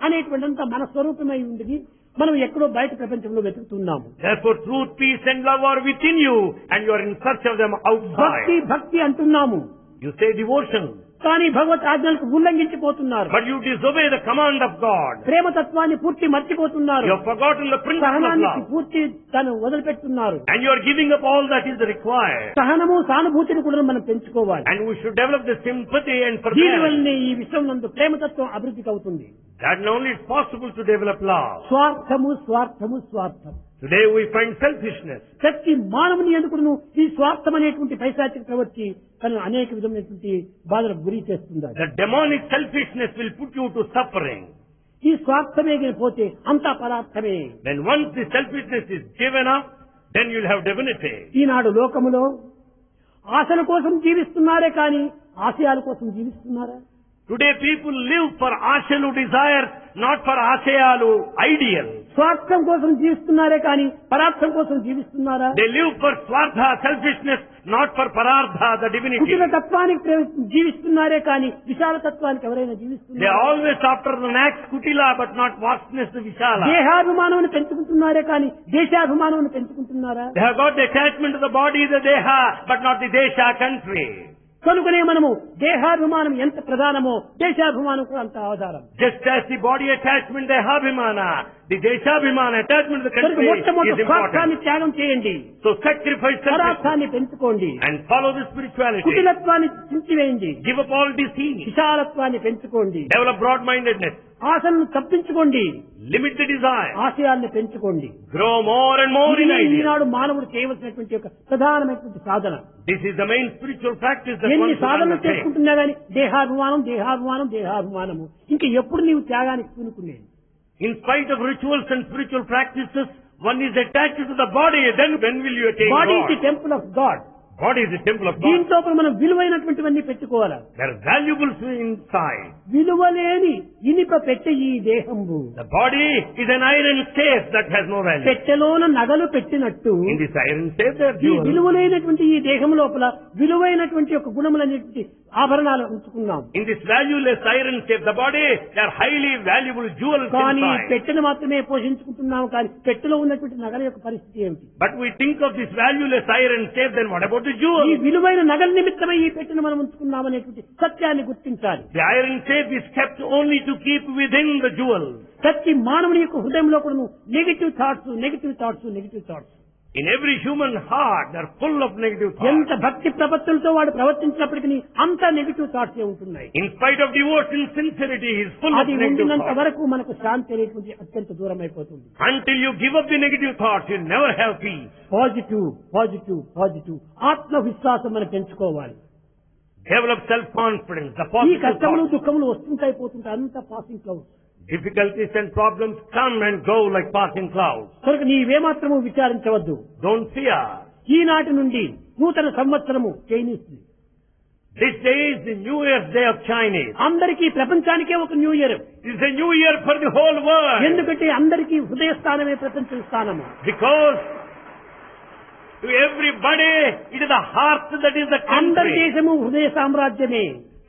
అనేటువంటిదంతా మన స్వరూపమై ఉంది. మనం ఎక్కడో బయట ప్రపంచంలో వెతుకుతున్నాము. Therefore, truth, peace and love are within you, and you are in search of them భక్తి outside. భక్తి అంటున్నాము, You say devotion, కానీ భగవత్ ఆజ్ఞలకు ఉల్లంఘించిపోతున్నారు. but you disobey the command of God. ప్రేమతత్వాన్ని పూర్తి మర్చిపోతున్నారు. You have forgotten the principle of సహనానికి love, పూర్తి తను వదిలిపెడుతున్నారు. and you are giving up all that is required. సహనము సానుభూతిని కూడా మనం పెంచుకోవాలి. And we should develop the sympathy and దీని forbearance. వల్లనే ఈ విశ్వం నందు ప్రేమతత్వం అభివృద్ధికి అవుతుంది. That only is possible to develop love. స్వార్థము స్వార్థము స్వార్థం. Today we find selfishness. ప్రతి మానవుని ఎందుకును ఈ స్వార్థం అనేటువంటి పైశాచిక ప్రవృత్తి తను అనేక విధమైనటువంటి బాధలకు గురి చేస్తుంది. The demonic selfishness will put you to suffering. ఈ స్వార్థమే పోతే అంతా పరార్థమే. Then once the selfishness is given up, then you'll have divinity. ఈనాడు లోకములో ఆశల కోసం జీవిస్తున్నారే కానీ ఆశయాల కోసం జీవిస్తున్నారా? Today people live for ashalu desires, not for ashayalu ideal. స్వార్థం కోసం జీవిస్తున్నారే కానీ పరార్థం కోసం జీవిస్తున్నారా? They live for swartha, selfishness, not for parartha, the divinity. కుటిల తత్వానికి జీవిస్తున్నారే కానీ విశాల తత్వానికి ఎవరైనా They జీవిస్తున్నారా? are always after the next kutila, but not vastness, the vishala. దేహాభిమానం పెంచుకుంటున్నారే కానీ దేశాభిమానం పెంచుకుంటున్నారా? They have got the attachment to the body, the deha, but not the desha, country. కనుకనే మనము దేహాభిమానం ఎంత ప్రధానమో దేశాభిమానం కూడా అంత ఆధారం. Just as the body attachment, dehabhimana, the deshabhimana attachment to the కనుక country మొట్టమొదటి is స్వార్థాన్ని important. త్యాగం చేయండి, So sacrifice selfishness పరార్థాన్ని పెంచుకోండి, and follow the spirituality. కుటిలత్వాన్ని చించివేయండి, Give up all deceit. విశాలత్వాన్ని పెంచుకోండి, Develop broad-mindedness. ఆశలను తప్పించుకోండి, Limit the desire. ఆశయాన్ని పెంచుకోండి. Grow more and more in ఇది ideas. ఈనాడు మానవుడు చేయవలసినటువంటి ఒక ప్రధానమైనటువంటి సాధన. This is the main spiritual practice that ఎన్ని one should సాధనలు undertake. చేసుకుంటున్నా గానీ దేహాభిమానం దేహాభిమానం దేహాభిమానము ఇంకా ఎప్పుడు నీవు త్యాగానికి పూనుకునేది? In spite of rituals and spiritual practices, one is attached to the body. Then when will you attain body is the God? Temple of God. Body is the temple of God. దీంతో మనం విలువైనటువంటివన్నీ పెట్టుకోవాలి. There are valuables inside. విలువలేని ఇనిప పెట్టె ఈ దేహంబు, The body is an iron safe that has no value. పెట్టెలోన నగలు పెట్టినట్టు In this iron safe there are ఈ jewels. విలువలేనటువంటి ఈ దేహం లోపల విలువైనటువంటి ఒక గుణములనేటువంటి ఆభరణాలు ఉంచుకున్నాం. In this valueless iron safe, the body, there are highly valuable jewels కానీ inside. పెట్టెను మాత్రమే పోషించుకుంటున్నాము, కానీ పెట్టెలో ఉన్నటువంటి నగల యొక్క పరిస్థితి ఏమిటి? But we think of this valueless iron safe, then what about the ఈ jewels? విలువైన నగల నిమిత్తమై ఈ పెట్టెను మనం ఉంచుకున్నామనేటువంటి సత్యాన్ని గుర్తించాలి. The iron safe is kept only to keep within the jewels. ప్రతి మానవుని యొక్క హృదయంలో కూడా negative thoughts negative thoughts negative thoughts. In every human heart, they are full of negative ఎంత thoughts. భక్తి ప్రపత్తులతో వాడు ప్రవర్తించినప్పటికీ అంత నెగిటివ్ థాట్స్ ఉంటున్నాయి. In spite of devotion, sincerity, he is full of అది negative ఉండినంత thoughts. వరకు మనకు శాంతి అనేటువంటి అత్యంత దూరం అయిపోతుంది. Until you give up the negative thoughts, you will never have peace. Positive positive positive ఆత్మవిశ్వాసం మనం పెంచుకోవాలి. Develop self-confidence, the ఈ positive కష్టములు thoughts. దుఃఖములు వస్తుంటాయి పోతుంటాయి, అంత passing clouds. Difficulties and problems come and go like passing clouds. కనుక నీవేమాత్రము విచారించవద్దు. Don't fear. ఈనాటి నుండి నూతన సంవత్సరము Chinese. This day is the New Year's Day of Chinese. అందరికీ ప్రపంచానికే ఒక new year. It's a new year for the whole world. ఎందుకంటే అందరికీ హృదయ స్థానమే ప్రపంచ స్థానము. Because to everybody, it is the heart that is the అందరి country. దేశము హృదయ సామ్రాజ్యమే.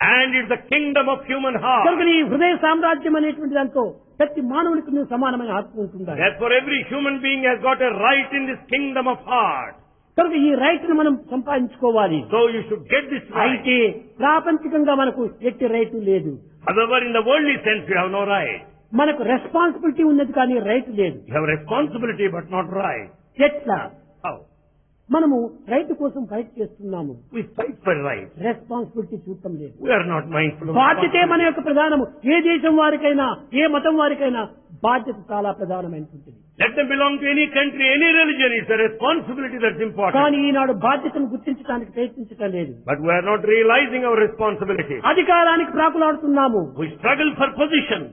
And it's the kingdom of human heart. కనుక ఈ హృదయ సామ్రాజ్యం అనేటువంటి దాంతో ప్రతి మానవునికి సమానమైన హక్కు ఉంటుంది. Therefore, every human being has got a right in this kingdom of heart. కనుక ఈ రైట్ ను మనం సంపాదించుకోవాలి. So you should get this right. అయితే ప్రాపంచికంగా మనకు ఎట్టి రైట్ లేదు. However, in the worldly sense, you have no right. మనకు రెస్పాన్సిబిలిటీ ఉన్నది కానీ రైట్ లేదు. You have responsibility but not right. ఎట్లా? How? మనము రైట్ కోసం ఫైట్ చేస్తున్నాము. We fight for right. Responsibility చూడటం లేదు. We are not mindful of బాధ్యతే మన యొక్క ప్రధానము. ఏ దేశం వారికైనా ఏ మతం వారికైనా బాధ్యత చాలా ప్రధానమైనటువంటిది. Let them belong to any country, any religion. It's a responsibility that's important. కానీ ఈనాడు బాధ్యతను గుర్తించడానికి ప్రయత్నించడం లేదు. But we are not realizing our responsibility. అధికారానికి ప్రాకులాడుతున్నాము. We struggle for position.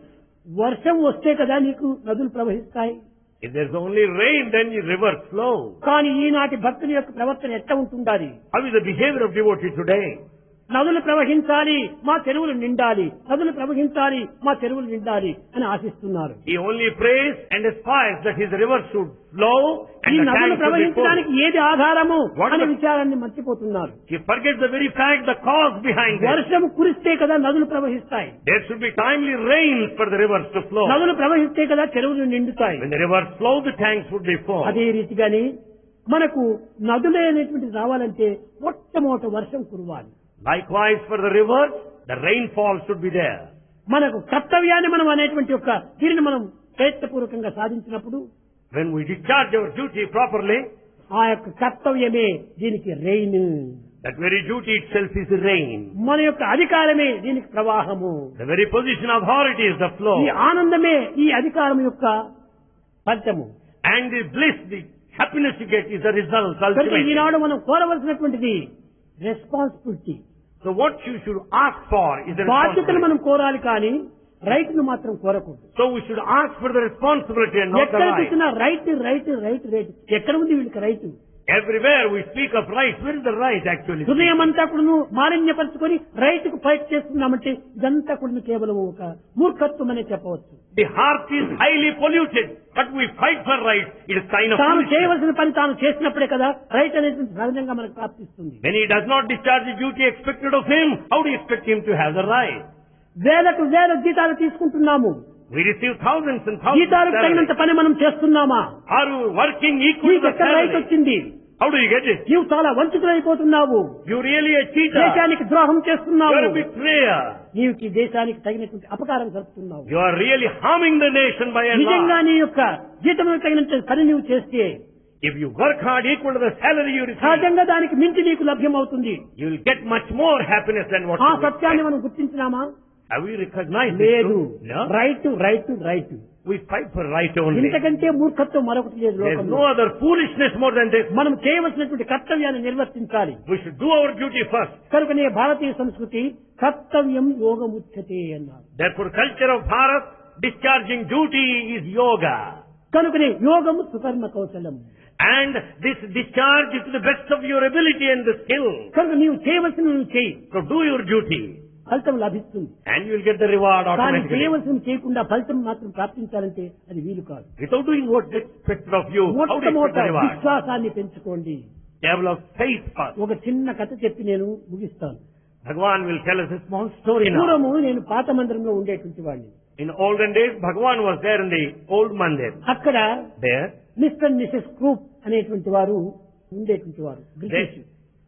వర్షం వస్తే కదా నీకు నదులు ప్రవహిస్తాయి. If there's only rain, then the rivers flow. కానీ ఈనాటి భక్తుల యొక్క ప్రవర్తన ఎట్లా ఉంటుండాలి? How is the behavior of devotee today? నదులు ప్రవహించాలి, మా చెరువులు నిండాలి, నదులు ప్రవహించాలి, మా చెరువులు నిండాలి అని ఆశిస్తున్నారు. He only prays and aspires that his rivers should flow ఈ and the నదులు tanks should be ప్రవహించడానికి full. ఏది ఆధారము What అనే the- విచారాన్ని మర్చిపోతున్నారు. He forgets the very fact, the cause behind it. వర్షం కురిస్తే కదా నదులు ప్రవహిస్తాయి. There should be timely rains for the rivers to flow. నదులు ప్రవహిస్తే కదా చెరువులు నిండుతాయి. When the rivers flow, the tanks would be full. అదే రీతిగానే మనకు నదులే అనేటువంటిది రావాలంటే మొట్టమొదట వర్షం కురవాలి. Likewise, for the rivers, the rainfall should be there. మనకు కర్తవ్యాన్ని మనం అనేటువంటి యొక్క దీనిని మనం ప్రయత్నపూర్వకంగా సాధించినప్పుడు When we discharge our duty properly, ఆ యొక్క కర్తవ్యమే దీనికి rain. that very duty itself is rain. మన యొక్క అధికారమే దీనికి ప్రవాహము. The very position of authority is the flow. ఈ ఆనందమే ఈ అధికారం యొక్క ఫలితము. And the bliss, the happiness you get is the result కనుక ultimately. ఈనాడు మనం కోరవలసినటువంటిది responsibility. So what you should ask for is the బాధ్యతను responsibility. మనం కోరాలి కానీ రైట్ ను మాత్రం కోరకూడదు. So we should ask for the responsibility and not the ఎక్కడ right. చూసినా right right right right ఎక్కడ ఉంది వీళ్ళకి right? Everywhere we speak of right. Where is the right actually? హృదయం అంతా కూడా మాలిన్యపరుచుకొని రైట్ కు ఫైట్ చేస్తున్నామంటే ఇదంతా కూడా కేవలం ఒక మూర్ఖత్వం అనే చెప్పవచ్చు. The heart is highly polluted, but we fight for right. It is sign of తాను foolishness. చేయవలసిన పని తాను చేసినప్పుడే కదా రైట్ అనేది సహజంగా మనకు ప్రాప్తిస్తుంది. When he does not discharge the duty expected of him, how do you expect him to have the right? వేలకు వేల జీతాలు తీసుకుంటున్నాము. We receive thousands and thousands of జీతాలకు తగినంత salaries. పని మనం చేస్తున్నామా? Are you working equal to నీకు the ఎక్కడ రైట్ salary? వచ్చింది? How do you get it? నీవు చాలా వంచితులైపోతున్నావు. You really a cheater. దేశానికి ద్రోహం You చేస్తున్నావు. are a betrayer. నీవు ఈ దేశానికి తగినటువంటి అపకారం జరుపుతున్నావు. You are really harming the nation by a నిజంగా law. నీ యొక్క జీతములకు తగినంత పని నీవు చేస్తే If you work hard equal to the salary you receive, సహజంగా దానికి మించి నీకు లభ్యమవుతుంది. you will get much more happiness than what ఆ you సత్యాన్ని expect. మనం గుర్తించినామా? Have we recognized లేదు. it? No. Right right right. We fight for right only. ఇంతకంటే మూర్ఖత్వం మరొకటి లేదు There is లోకంలో. no other foolishness more than this. మనం చేయవలసినటువంటి కర్తవ్యాన్ని నిర్వర్తించాలి. We should do our duty first. కనుకనే భారతీయ సంస్కృతి కర్తవ్యం యోగముచ్యతే అన్నారు. Therefore, culture of Bharat, discharging duty is yoga. కనుకనే యోగము సుకర్మ కౌశలం. And this discharge is to the best of your ability and the skill. కనుక నీవు చేయవలసిన నువ్వు చేయి, So do your duty ఫలితం లభిస్తుంది. and you will get the reward కానీ automatically. చేయవలసిన చేయకుండా ఫలితం మాత్రం ప్రాప్తించాలంటే అది వీలు కాదు. Without doing what is expected of you, how do you expect మొట్టమొదట the reward? విశ్వాసాన్ని పెంచుకోండి. Develop faith first. ఒక చిన్న కథ చెప్పి నేను ముగిస్తాను. Bhagavan will tell us a small story now. పూర్వము నేను పాత మందిరంలో ఉండేటువంటి వాడిని. In olden days, Bhagavan was there in the old mandir. అక్కడ There, మిస్టర్ మిసెస్ క్రూప్ అనేటువంటి వారు ఉండేటువంటి వారు British.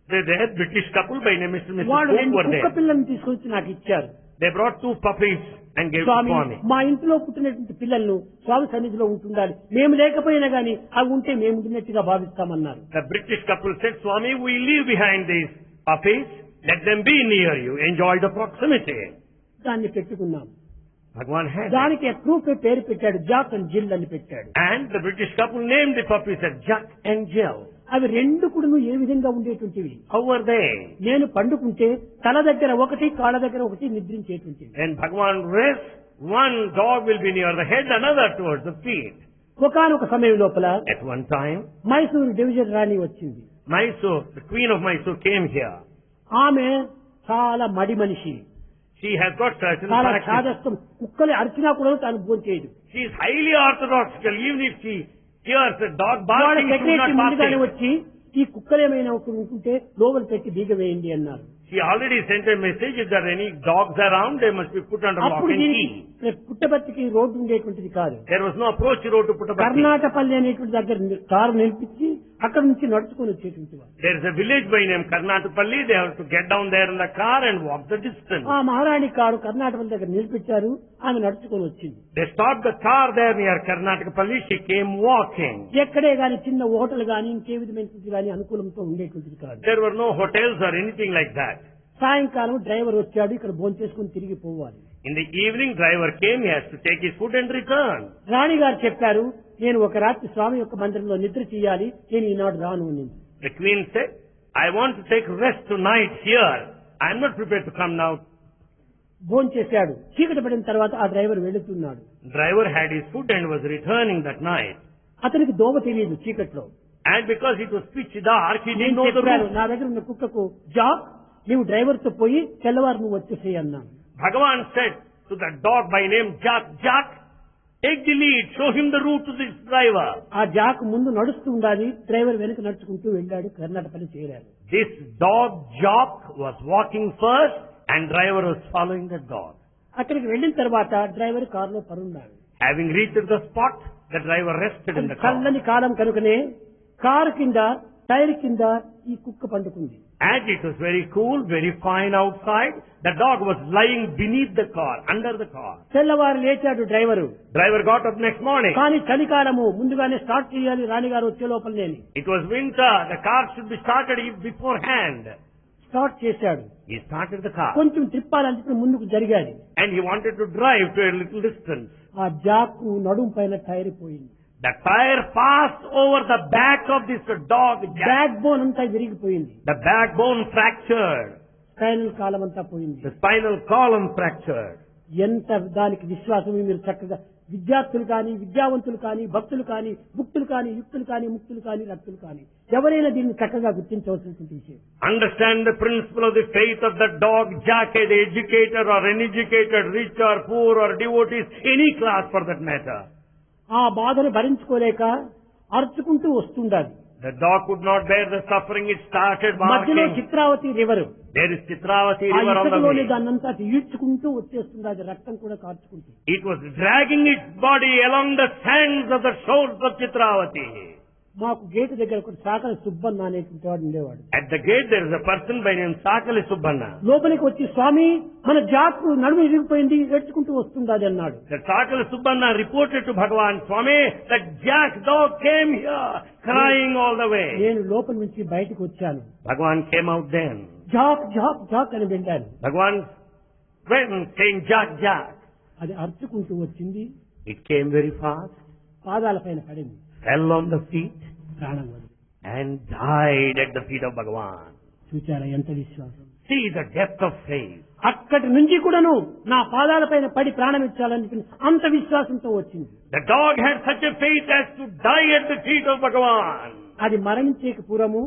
they had British couple by name Mr. and Mrs. వాడు Cook రెండు were కుక్క there. పిల్లల్ని తీసుకొచ్చి నాకు ఇచ్చారు. They brought 2 puppies and gave to Swamy, Swami. మా ఇంట్లో పుట్టినటువంటి పిల్లలను స్వామి సన్నిధిలో ఉంటుండాలి, మేము లేకపోయినా గానీ అవి ఉంటే మేము ఉండినట్టుగా భావిస్తామన్నారు. The British couple said, Swami, we leave behind these puppies. Let them be near you. Enjoy the proximity. దాన్ని పెట్టుకున్నాం. Bhagavan had that. దానికి క్రూప్ పేరు పెట్టాడు, జాక్ అండ్ జిల్ అని పెట్టాడు. And the British couple named the puppies as Jack and Jill. అవి రెండు కూడా ఏ విధంగా ఉండేటువంటివి? How were they? నేను పండుకుంటే తల దగ్గర ఒకటి, కాళ్ళ దగ్గర ఒకటి నిద్రించేటువంటివి. When Bhagavan rests, one dog will be near the head, another towards the feet. ఒకానొక సమయం లోపల At one time, Mysuru division రాణి వచ్చింది. Mysore, the queen of Mysore came here. ఆమె చాలా మడి మనిషి, She has got certain చాలా practice. చాదస్తం. కుక్కలు అరిచినా కూడా తాను భోంచేయదు. She is highly orthodox. Even if she hears a dog వాళ్ళ barking, she will secretary not ముందుగానే partake. వచ్చి ఈ కుక్కలేమైనా ఉంటుంటే లోపల పెట్టి బీగ వేయండి అన్నారు. She already sent a message, if there are any dogs around, they must be put under lock అప్పుడు and దీనికి key. పుట్టబర్తికి రోడ్డు ఉండేటువంటిది కాదు. There was no approach road to Puttaparthi. Karnatapalli అనేటువంటి దగ్గర కారు నిలిపించి అక్కడ నుంచి నడుచుకొని వచ్చేటువంటి వారు. There is a village by name Karnatapalli. They have to get down there in the car and walk the distance. ఆ మహారాణి కారు కర్ణాటపల్లి దగ్గర నిలిపించారు. ఆమె నడుచుకొని వచ్చింది. They stopped the car there near Karnatapalli. She came walking. ఎక్కడే గాని చిన్న hotel గాని ఇంకే విధమైనటువంటి గాని అనుకూలంతో ఉండేటువంటిది కాదు. There were no hotels or anything like that. సాయంకాలం డ్రైవర్ వచ్చాడు. ఇక్కడ భోంచేసుకుని తిరిగి పోవాలి. In the evening, driver came. He has to take his food and return. రాణి గారు చెప్పారు, నేను ఒక రాత్రి స్వామి యొక్క మందిరంలో నిద్ర చేయాలి, నేను ఈనాడు రాను అని. The queen said, I want to take rest tonight here. I am not prepared to come now. భోంచేశాడు. చీకటి పడిన తర్వాత ఆ డ్రైవర్ వెళుతున్నాడు. Driver had his food and was returning that night. అతనికి దోవ తెలియదు చీకట్లో. And because it was pitch dark, he didn't నేను know the చెప్పాను, route. నా దగ్గర ఉన్న కుక్కకు జాక్ నీవు డ్రైవర్ తో పోయి తెల్లవారు నువ్వు వచ్చేసేయి అన్నాను. Bhagavan said to the dog by name Jack, Jack, take the lead, show him the route to this driver. ఆ జాక్ ముందు నడుస్తూ ఉండాలి. డ్రైవర్ వెనక నడుచుకుంటూ వెళ్ళాడు. కర్ణాటపల్లి చేరాడు. This dog Jack was walking first and driver was following the dog. అక్కడికి వెళ్ళిన తర్వాత డ్రైవర్ కారులో పరున్నాడు. Having reached the spot, the driver rested in the car. చల్లని కాలం కనుకనే కారు కింద టైర్ కింద ఈ కుక్క పండుకుంది. As it was very cool, very fine outside, the dog was lying beneath the car, under the car. తెల్లవారు లేచాడు driver. Driver got up next morning. కానీ చలికాలము ముందుగానే స్టార్ట్ చేయాలి రాణిగారు వచ్చే లోపలనే. It was winter. The car should be started beforehand. Start చేశాడు. He started the car. కొంచెం తిప్పాలంటే ముందుకు జరిగాడు. And he wanted to drive to a little distance. ఆ జాకు నడుం పైన టైర్ పోయింది. The tire passed over the back of this dog. Back bone అంతా విరిగిపోయింది. The backbone fractured. Spinal కాలం అంతా పోయింది. The spinal column fractured. ఎంత దానికి విశ్వాసం మీరు చక్కగా విద్యార్థులు కానీ విద్యావంతులు కానీ భక్తులు కానీ ముక్తులు కానీ యుక్తులు కానీ ముక్తులు కానీ రక్తులు కానీ ఎవరైనా దీన్ని చక్కగా గుర్తించవలసినటువంటి విషయం. Understand the principle of the faith of the dog Jack, the educator or uneducated, rich or poor or devotees, any class for that matter. ఆ బాధను భరించుకోలేక అరుచుకుంటూ వస్తుండాలి. The dog could not bear the suffering. It started మధ్యలో barking. Chitravati river. There is Chitravati ఆ river on the ఇసుకలోని way. దాన్నంతా ఈడ్చుకుంటూ వచ్చేస్తుంది. అది రక్తం కూడా కార్చుకుంటుంది. It was dragging its body along the sands of the shores of Chitravati. మాకు గేటు దగ్గర ఒక సాకల సుబ్బన్న అనేటువంటి వాడు ఉండేవాడు. At the gate there is a person by name Sakali Subbanna. లోపలికి వచ్చి స్వామి మన జాకు నడుము ఇరిగిపోయింది ఏడ్చుకుంటూ వస్తుంది అది అన్నాడు. The Sakali Subbanna reported to Bhagavan, Swami, that Jack dog came here crying all the way. నేను లోపల నుంచి బయటకు వచ్చాను. Bhagavan came out then. Jack Jack Jack అని వెళ్ళాను. Bhagavan went saying Jack, Jack. అది అరుచుకుంటూ వచ్చింది. It came very fast, పాదాల పైన పడింది. fell on the feet ప్రాణం వదిలి. and died at the feet of Bhagavan. చూచారా ఎంత విశ్వాసం. See the depth of faith. అక్కడి నుంచి కూడాను నా పాదాల పైన పడి ప్రాణం ఇచ్చాలని అంత విశ్వాసంతో వచ్చింది. The dog had such a faith as to die at the feet of Bhagavan. అది మరణించేకి పూర్వము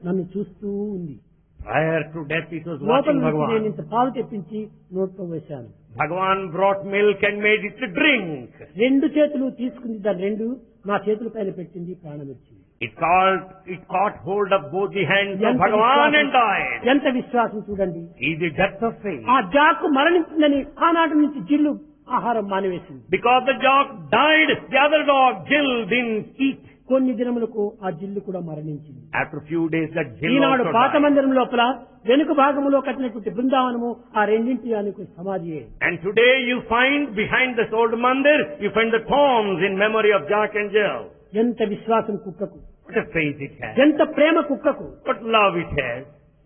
నన్ను చూస్తూ ఉంది. Prior to death it was లోపల watching నుంచి నేను Bhagavan. ఇంత పాలు తెప్పించి నోట్లో వేశాను. Bhagavan brought milk and made it to drink. రెండు చేతులు తీసుకుంది. దాని రెండు నా చేతుల పైన పెట్టింది. ప్రాణం ఇచ్చింది. It caught hold of both the hands of ఎంత Bhagavan విశ్వాసం- and died. ఎంత విశ్వాసం చూడండి. See the depth of faith. ఆ జాకు మరణించిందని ఆనాటి నుంచి జిల్లు ఆహారం మానివేసింది. Because the dog died, the other dog, Jill, didn't eat. కొన్ని దినములకు ఆ జిల్లు కూడా మరణించింది. After a few days, that Jill Eenadu also పాత died. మందిరం లోపల వెనుక భాగంలో కట్టినటువంటి బృందావనము ఆ రెండింటి అనుకు సమాధియే. And today you find behind this old mandir, you find the tombs in memory of Jack and Jill. ఎంత విశ్వాసం కుక్కకు, What a faith it has. ఎంత ప్రేమ కుక్కకు. What love it has.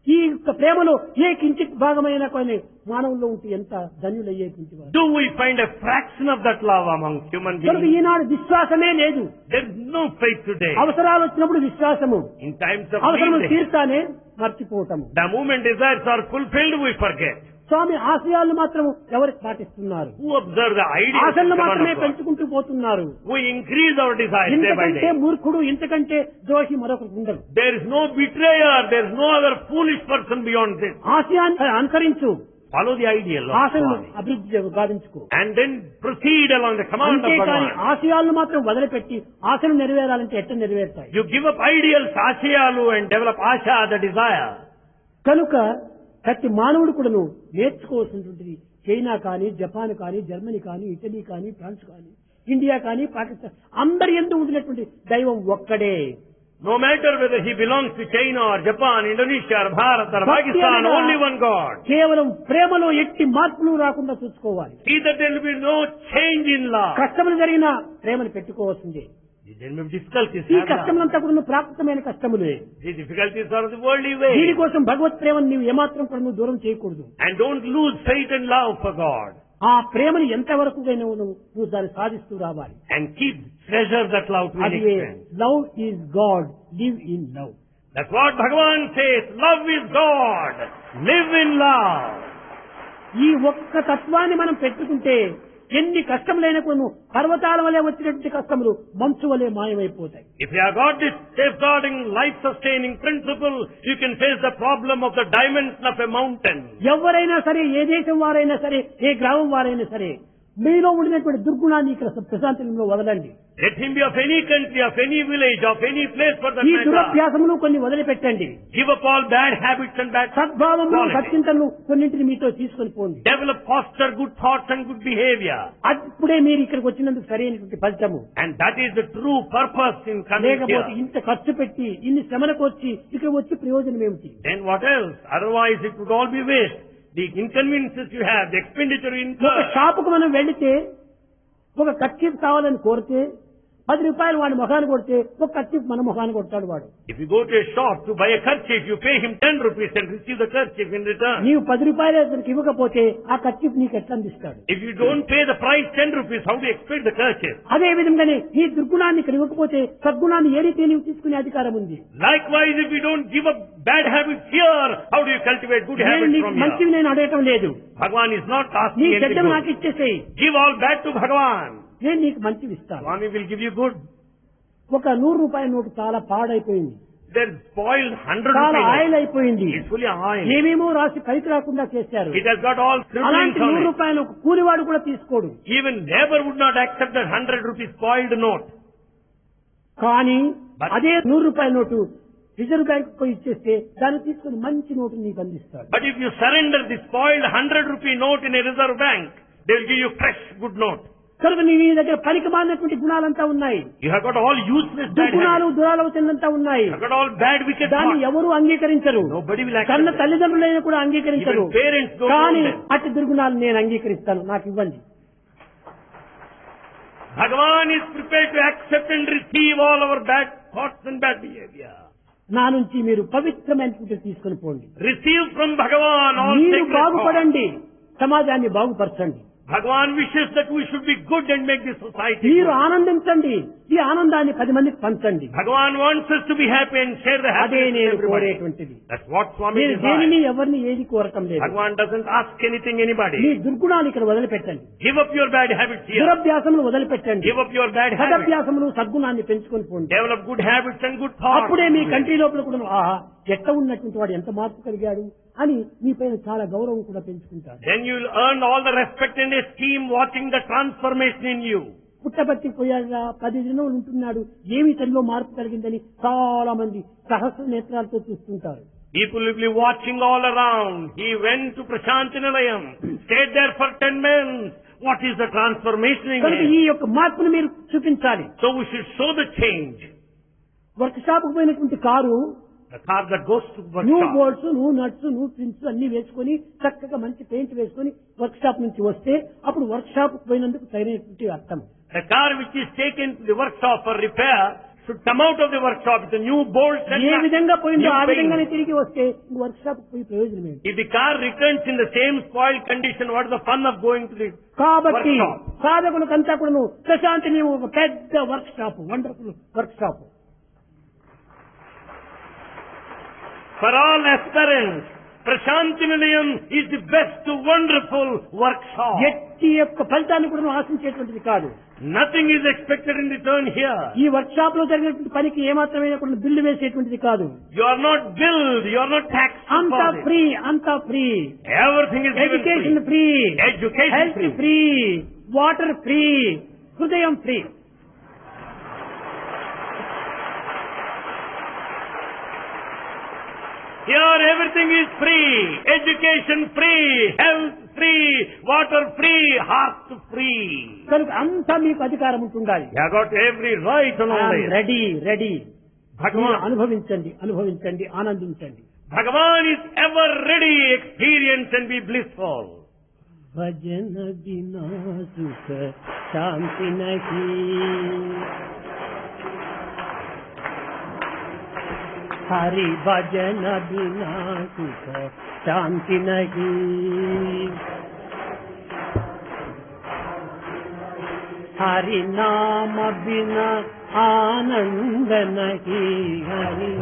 ఈ యొక్క ప్రేమలో ఏ కించిత్ భాగమైన కొన్ని మానవుల్లో ఉంటే ఎంత ధన్యులయ్యేటువంటి వారు. Do we find a fraction of that love among human కనుక beings? ఈనాడు విశ్వాసమే లేదు. There is no faith today. అవసరాలు వచ్చినప్పుడు విశ్వాసము, In times of అవసరం need, తీర్చానే మర్చిపోవటము. the moment desires are fulfilled, we forget. స్వామి ఆశయాలను మాత్రం ఎవరికి పాటిస్తున్నారు? Who observe the ideas of ఆశలను the మాత్రమే command of God? పెంచుకుంటూ పోతున్నారు. We increase our desires day by ఇంతకంటే day. మూర్ఖుడు, ఇంతకంటే ద్రోహి మరొకరు ఉండరు. There is no betrayer, there is no other foolish person beyond this. ఆశయాన్ని అనుసరించు, Follow the ideal of ఆశలను Swami. అభివృద్ధి గావించుకో. And then proceed along the command of అంతేకాని Bhagavan. ఆశయాలను మాత్రం వదిలిపెట్టి ఆశలు నెరవేరాలంటే ఎట్ట నెరవేరుతాయి? You give up ideals, Ashayalu, and develop Asha, the desire. కనుక ప్రతి మానవుడు కూడాను నేర్చుకోవాల్సినటువంటిది చైనా కానీ, జపాన్ కానీ, జర్మనీ కానీ, ఇటలీ కానీ, ఫ్రాన్స్ కానీ, ఇండియా కానీ, పాకిస్తాన్ అందరి యందు ఉండినటువంటి దైవం ఒక్కడే. No matter whether he belongs to China or Japan, Indonesia or Bharat or భక్తి Pakistan, అనగా only one God. కేవలం ప్రేమలో ఎట్టి మార్పులు రాకుండా చూసుకోవాలి. See that there will be no change in love. కష్టములు జరిగినా ప్రేమను పెట్టుకోవాల్సిందే. There may be difficulties. ఈ కష్టములంతా కూడా ప్రాకృతమైన కష్టములే. The difficulties are the worldly way. దీనికోసం భగవత్ ప్రేమను నీవు ఏమాత్రం కూడా నువ్వు దూరం చేయకూడదు. And don't lose faith and love for God. ఆ ప్రేమను ఎంతవరకు నువ్వు దాన్ని సాధిస్తూ రావాలి. And keep treasure that love to an అది extent. Love is God, live in love. That's what Bhagavan says. Love is God. Live in love. ఈ ఒక్క తత్వాన్ని మనం పెట్టుకుంటే ఎన్ని కష్టములైన కొన్ని పర్వతాల వలె వచ్చినటువంటి కష్టములు మంచు వలె మాయమైపోతాయి. If you have got this safeguarding, life-sustaining principle, you can face the problem of the dimension of a mountain. ఎవరైనా సరే, ఏ దేశం వారైనా సరే, ఏ గ్రామం వారైనా సరే, మీలో ఉండినటువంటి దుర్గుణాన్ని ఇక్కడ ప్రశాంతంలో వదలండి. Let him be of any country, of any village, of any place for that ఈ matter. దురభ్యాసములు కొన్ని వదిలిపెట్టండి. Give up all bad habits and bad సద్భావములు, qualities. సత్చింతలు కొన్నింటిని మీతో తీసుకొని పోండి. Develop, foster good thoughts and good behavior. అప్పుడే మీరు ఇక్కడికి వచ్చినందుకు సరైనటువంటి ఫలితము. And that is the true purpose in coming లేకపోతే here. ఇంత ఖర్చు పెట్టి ఇన్ని శ్రమలకు వచ్చి ఇక్కడ వచ్చి ప్రయోజనం ఏమిటి? Then what else? Otherwise it would all be waste. The inconveniences you have, the expenditure you ఒక incur. షాపుకు మనం వెళితే ఒక కర్చీఫ్ కావాలని కోరితే 10 రూపాయలు వాడి మొఖాన్ని కొడితే ఒక కర్చీఫ్ మన మొఖాన్ని కొడతాడు వాడు. If you go to a shop to buy a kerchief, you pay him 10 rupees and receive the kerchief in return. నీవు 10 రూపాయలు అతనికి ఇవ్వకపోతే ఆ కర్చీఫ్ నీకు ఎట్లా అందిస్తాడు? If you don't pay the price 10 rupees, how do you expect the kerchief? అదే విధంగానే ఈ దుర్గుణాన్ని ఇక్కడ ఇవ్వకపోతే సద్గుణాన్ని ఏ రీతి నీవు తీసుకునే అధికారం ఉంది? Likewise, if you don't give up bad habits here, how do you cultivate good నేను habits నీకు from మంచివి here? నేను అడగటం లేదు. Bhagavan is not నీ asking anything చెడ్డను నాకు good. ఇచ్చేసేయి, Give all bad to Bhagavan. నేను నీకు మంచివి ఇస్తాను. Swami will give you good. ఒక 100 రూపాయల నోటు చాలా పాడైపోయింది, They're spoiled 100 చాలా rupees. ఆయిల్ అయిపోయింది, It's fully oil. ఏమేమో రాసి పైకి రాకుండా చేశారు. It has got all scribblings అలాంటి on 100 it. రూపాయలు ఒక కూలివాడు కూడా తీసుకోడు. Even neighbor would not accept that 100 rupees spoiled note. కానీ But- అదే 100 రూపాయల నోటు రిజర్వ్ బ్యాంక్ పోయి ఇచ్చేస్తే దాన్ని తీసుకుని మంచి నోటు నీకు అందిస్తాడు. But if you surrender the spoiled 100 rupee note in a reserve bank, they will give you fresh good note. కనుక నీ దగ్గర పనికి మాలినటువంటి గుణాలంతా ఉన్నాయి, You have got all useless bad దుర్గుణాలు habits. దురాలోచనలంతా ఉన్నాయి. You have got all bad wicked దాన్ని thoughts. ఎవరు అంగీకరించరు. Nobody will accept కన్న it. తల్లిదండ్రులైనా కూడా అంగీకరించరు. Even parents don't కానీ want them. అట్టి దుర్గుణాలు నేను అంగీకరిస్తాను, నాకు ఇవ్వండి. Bhagavan is prepared to accept and receive all our bad thoughts and bad behavior. నా నుంచి మీరు పవిత్రమైనటువంటి తీసుకుని పోండి. Receive from Bhagavan all మీరు sacred thoughts. బాగుపడండి, సమాజాన్ని బాగుపరచండి. Bhagavan wishes that we should be good and make this society మీరు good. ఆనందించండి, ఈ ఆనందాన్ని 10 మందికి పంచండి. Bhagavan wants us to be happy and share the అదే happiness with నేను everybody. కోరేటువంటిది. That's what Swami నేను desires. దేనిని ఎవరిని ఏది కోరటం లేదు. Bhagavan doesn't ask anything me anybody. దుర్గుణాలు ఇక్కడ వదిలిపెట్టండి, Give up your bad habits here. దురభ్యాసములు వదిలిపెట్టండి, Give up your bad habits. సదభ్యాసములు సద్గుణాన్ని పెంచుకొని పోండి. Develop good habits and good thoughts. అప్పుడే మీ కంట్రీ లోపల కూడా ఆహా ఎట్ట ఉన్నటువంటి వాడు ఎంత మార్పు కలిగాడు అని మీ పైన చాలా గౌరవం కూడా పెంచుకుంటారు. Then you will earn all the respect and esteem watching the transformation in you. పుట్టబట్టి పోయాడుగా 10 దినములు ఉంటున్నాడు, ఏమి తనలో మార్పు కలిగిందని చాలా మంది సహస్ర నేత్రాలతో చూస్తుంటారు. People will be watching all around. He went to Prashantinalayam, stayed there for 10 months. What is the transformation in కనుక ఈ him? యొక్క మార్పును మీరు చూపించాలి. So we should show the change. Work shop కు పోయినటువంటి car The car that goes to new workshop. Bolts, new nuts, new pins అన్ని వేసుకొని చక్కగా మంచి పెయింట్ వేసుకొని వర్క్ షాప్ నుంచి వస్తే అప్పుడు వర్క్ షాప్ పోయినందుకు సరైనటువంటి అర్థం. The car which is taken to the workshop for repair should come out of the workshop with a new bolt and A nut, విధంగా పోయిందో new ఆ paint. విధంగానే తిరిగి వస్తే వర్క్ షాప్ పోయి ప్రయోజనం ఏంటి? If the car returns in the same spoiled condition, what is the fun of going to the కాబట్టి workshop? సాధకులకంతా కూడా ప్రశాంతి నీవు ఒక పెద్ద work shop, wonderful work shop. For all aspirants, Prashanti Nilayam is the best, wonderful workshop. ఎట్టి యొక్క ఫలితాన్ని కూడా ఆశించేటువంటిది కాదు. Nothing is expected in return here. ఈ వర్క్ షాప్ లో జరిగినటువంటి పనికి ఏమాత్రమైనా కూడా బిల్లు వేసేటువంటిది కాదు. You are not billed, you are not taxed. అంతా for it. ఫ్రీ, అంతా free. Everything is given education free. Free, Education health free. Free, water free, హృదయం free. Here everything is free. Education free, health free, water free, heart free. కనుక అంతా మీకు అధికారం ఉంటుండాలి. You have got every right on all this. Ready ready. Bhagavan, అనుభవించండి, అనుభవించండి, ఆనందించండి. Bhagavan is ever ready, experience and be blissful. భజన బినా సుఖ శాంతి నహీ. హరి భజన బినా సుఖ శాంతి నహీ. హరి నామ బినా ఆనంద నహీ. హరి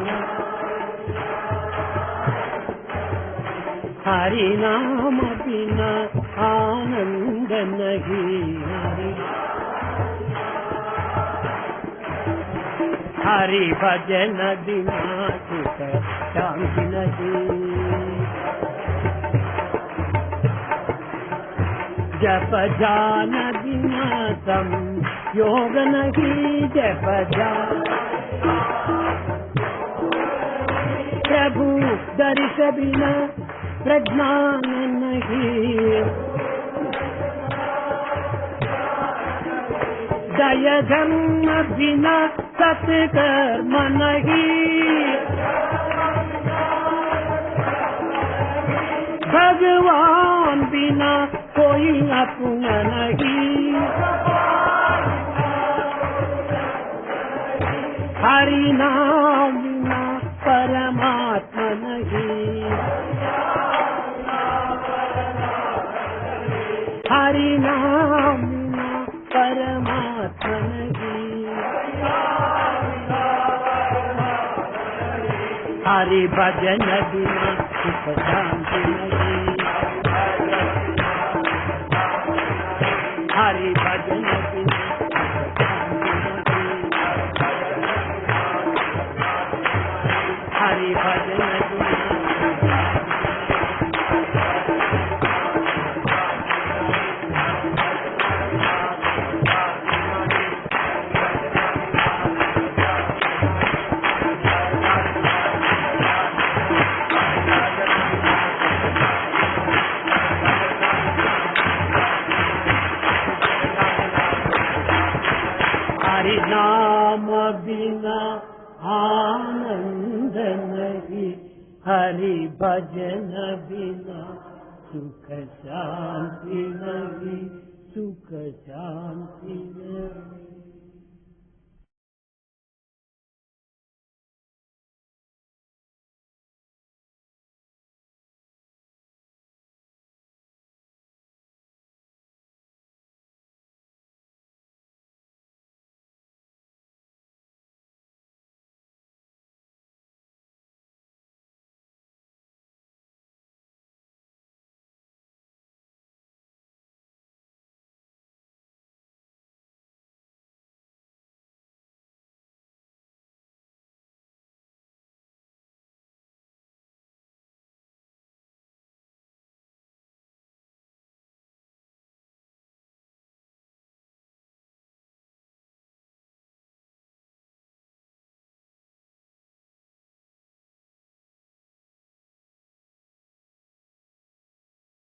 हरि नाम बिना आनंद नहीं. हरि भजन बिना सुख शांति नहीं. जप जान बिना सम योग नहीं. जप जान प्रभु दर्श बिना प्रज्ञान नहीं. दया धर्म बिना सत्कर्म नहीं. भगवान बिना कोई अपना नहीं. हरि नाम बिना परमात्मा नहीं. हरि नाम बिना परमात्मा नहीं. हरि भजन बिना सुख शांति नहीं. हरि भजन बिना सुख शांति नहीं. हरि भजन बिना हरि नाम बिना आनंद नहीं. हरि भजन बिना सुख शांति नहीं. सुख शांति नहीं.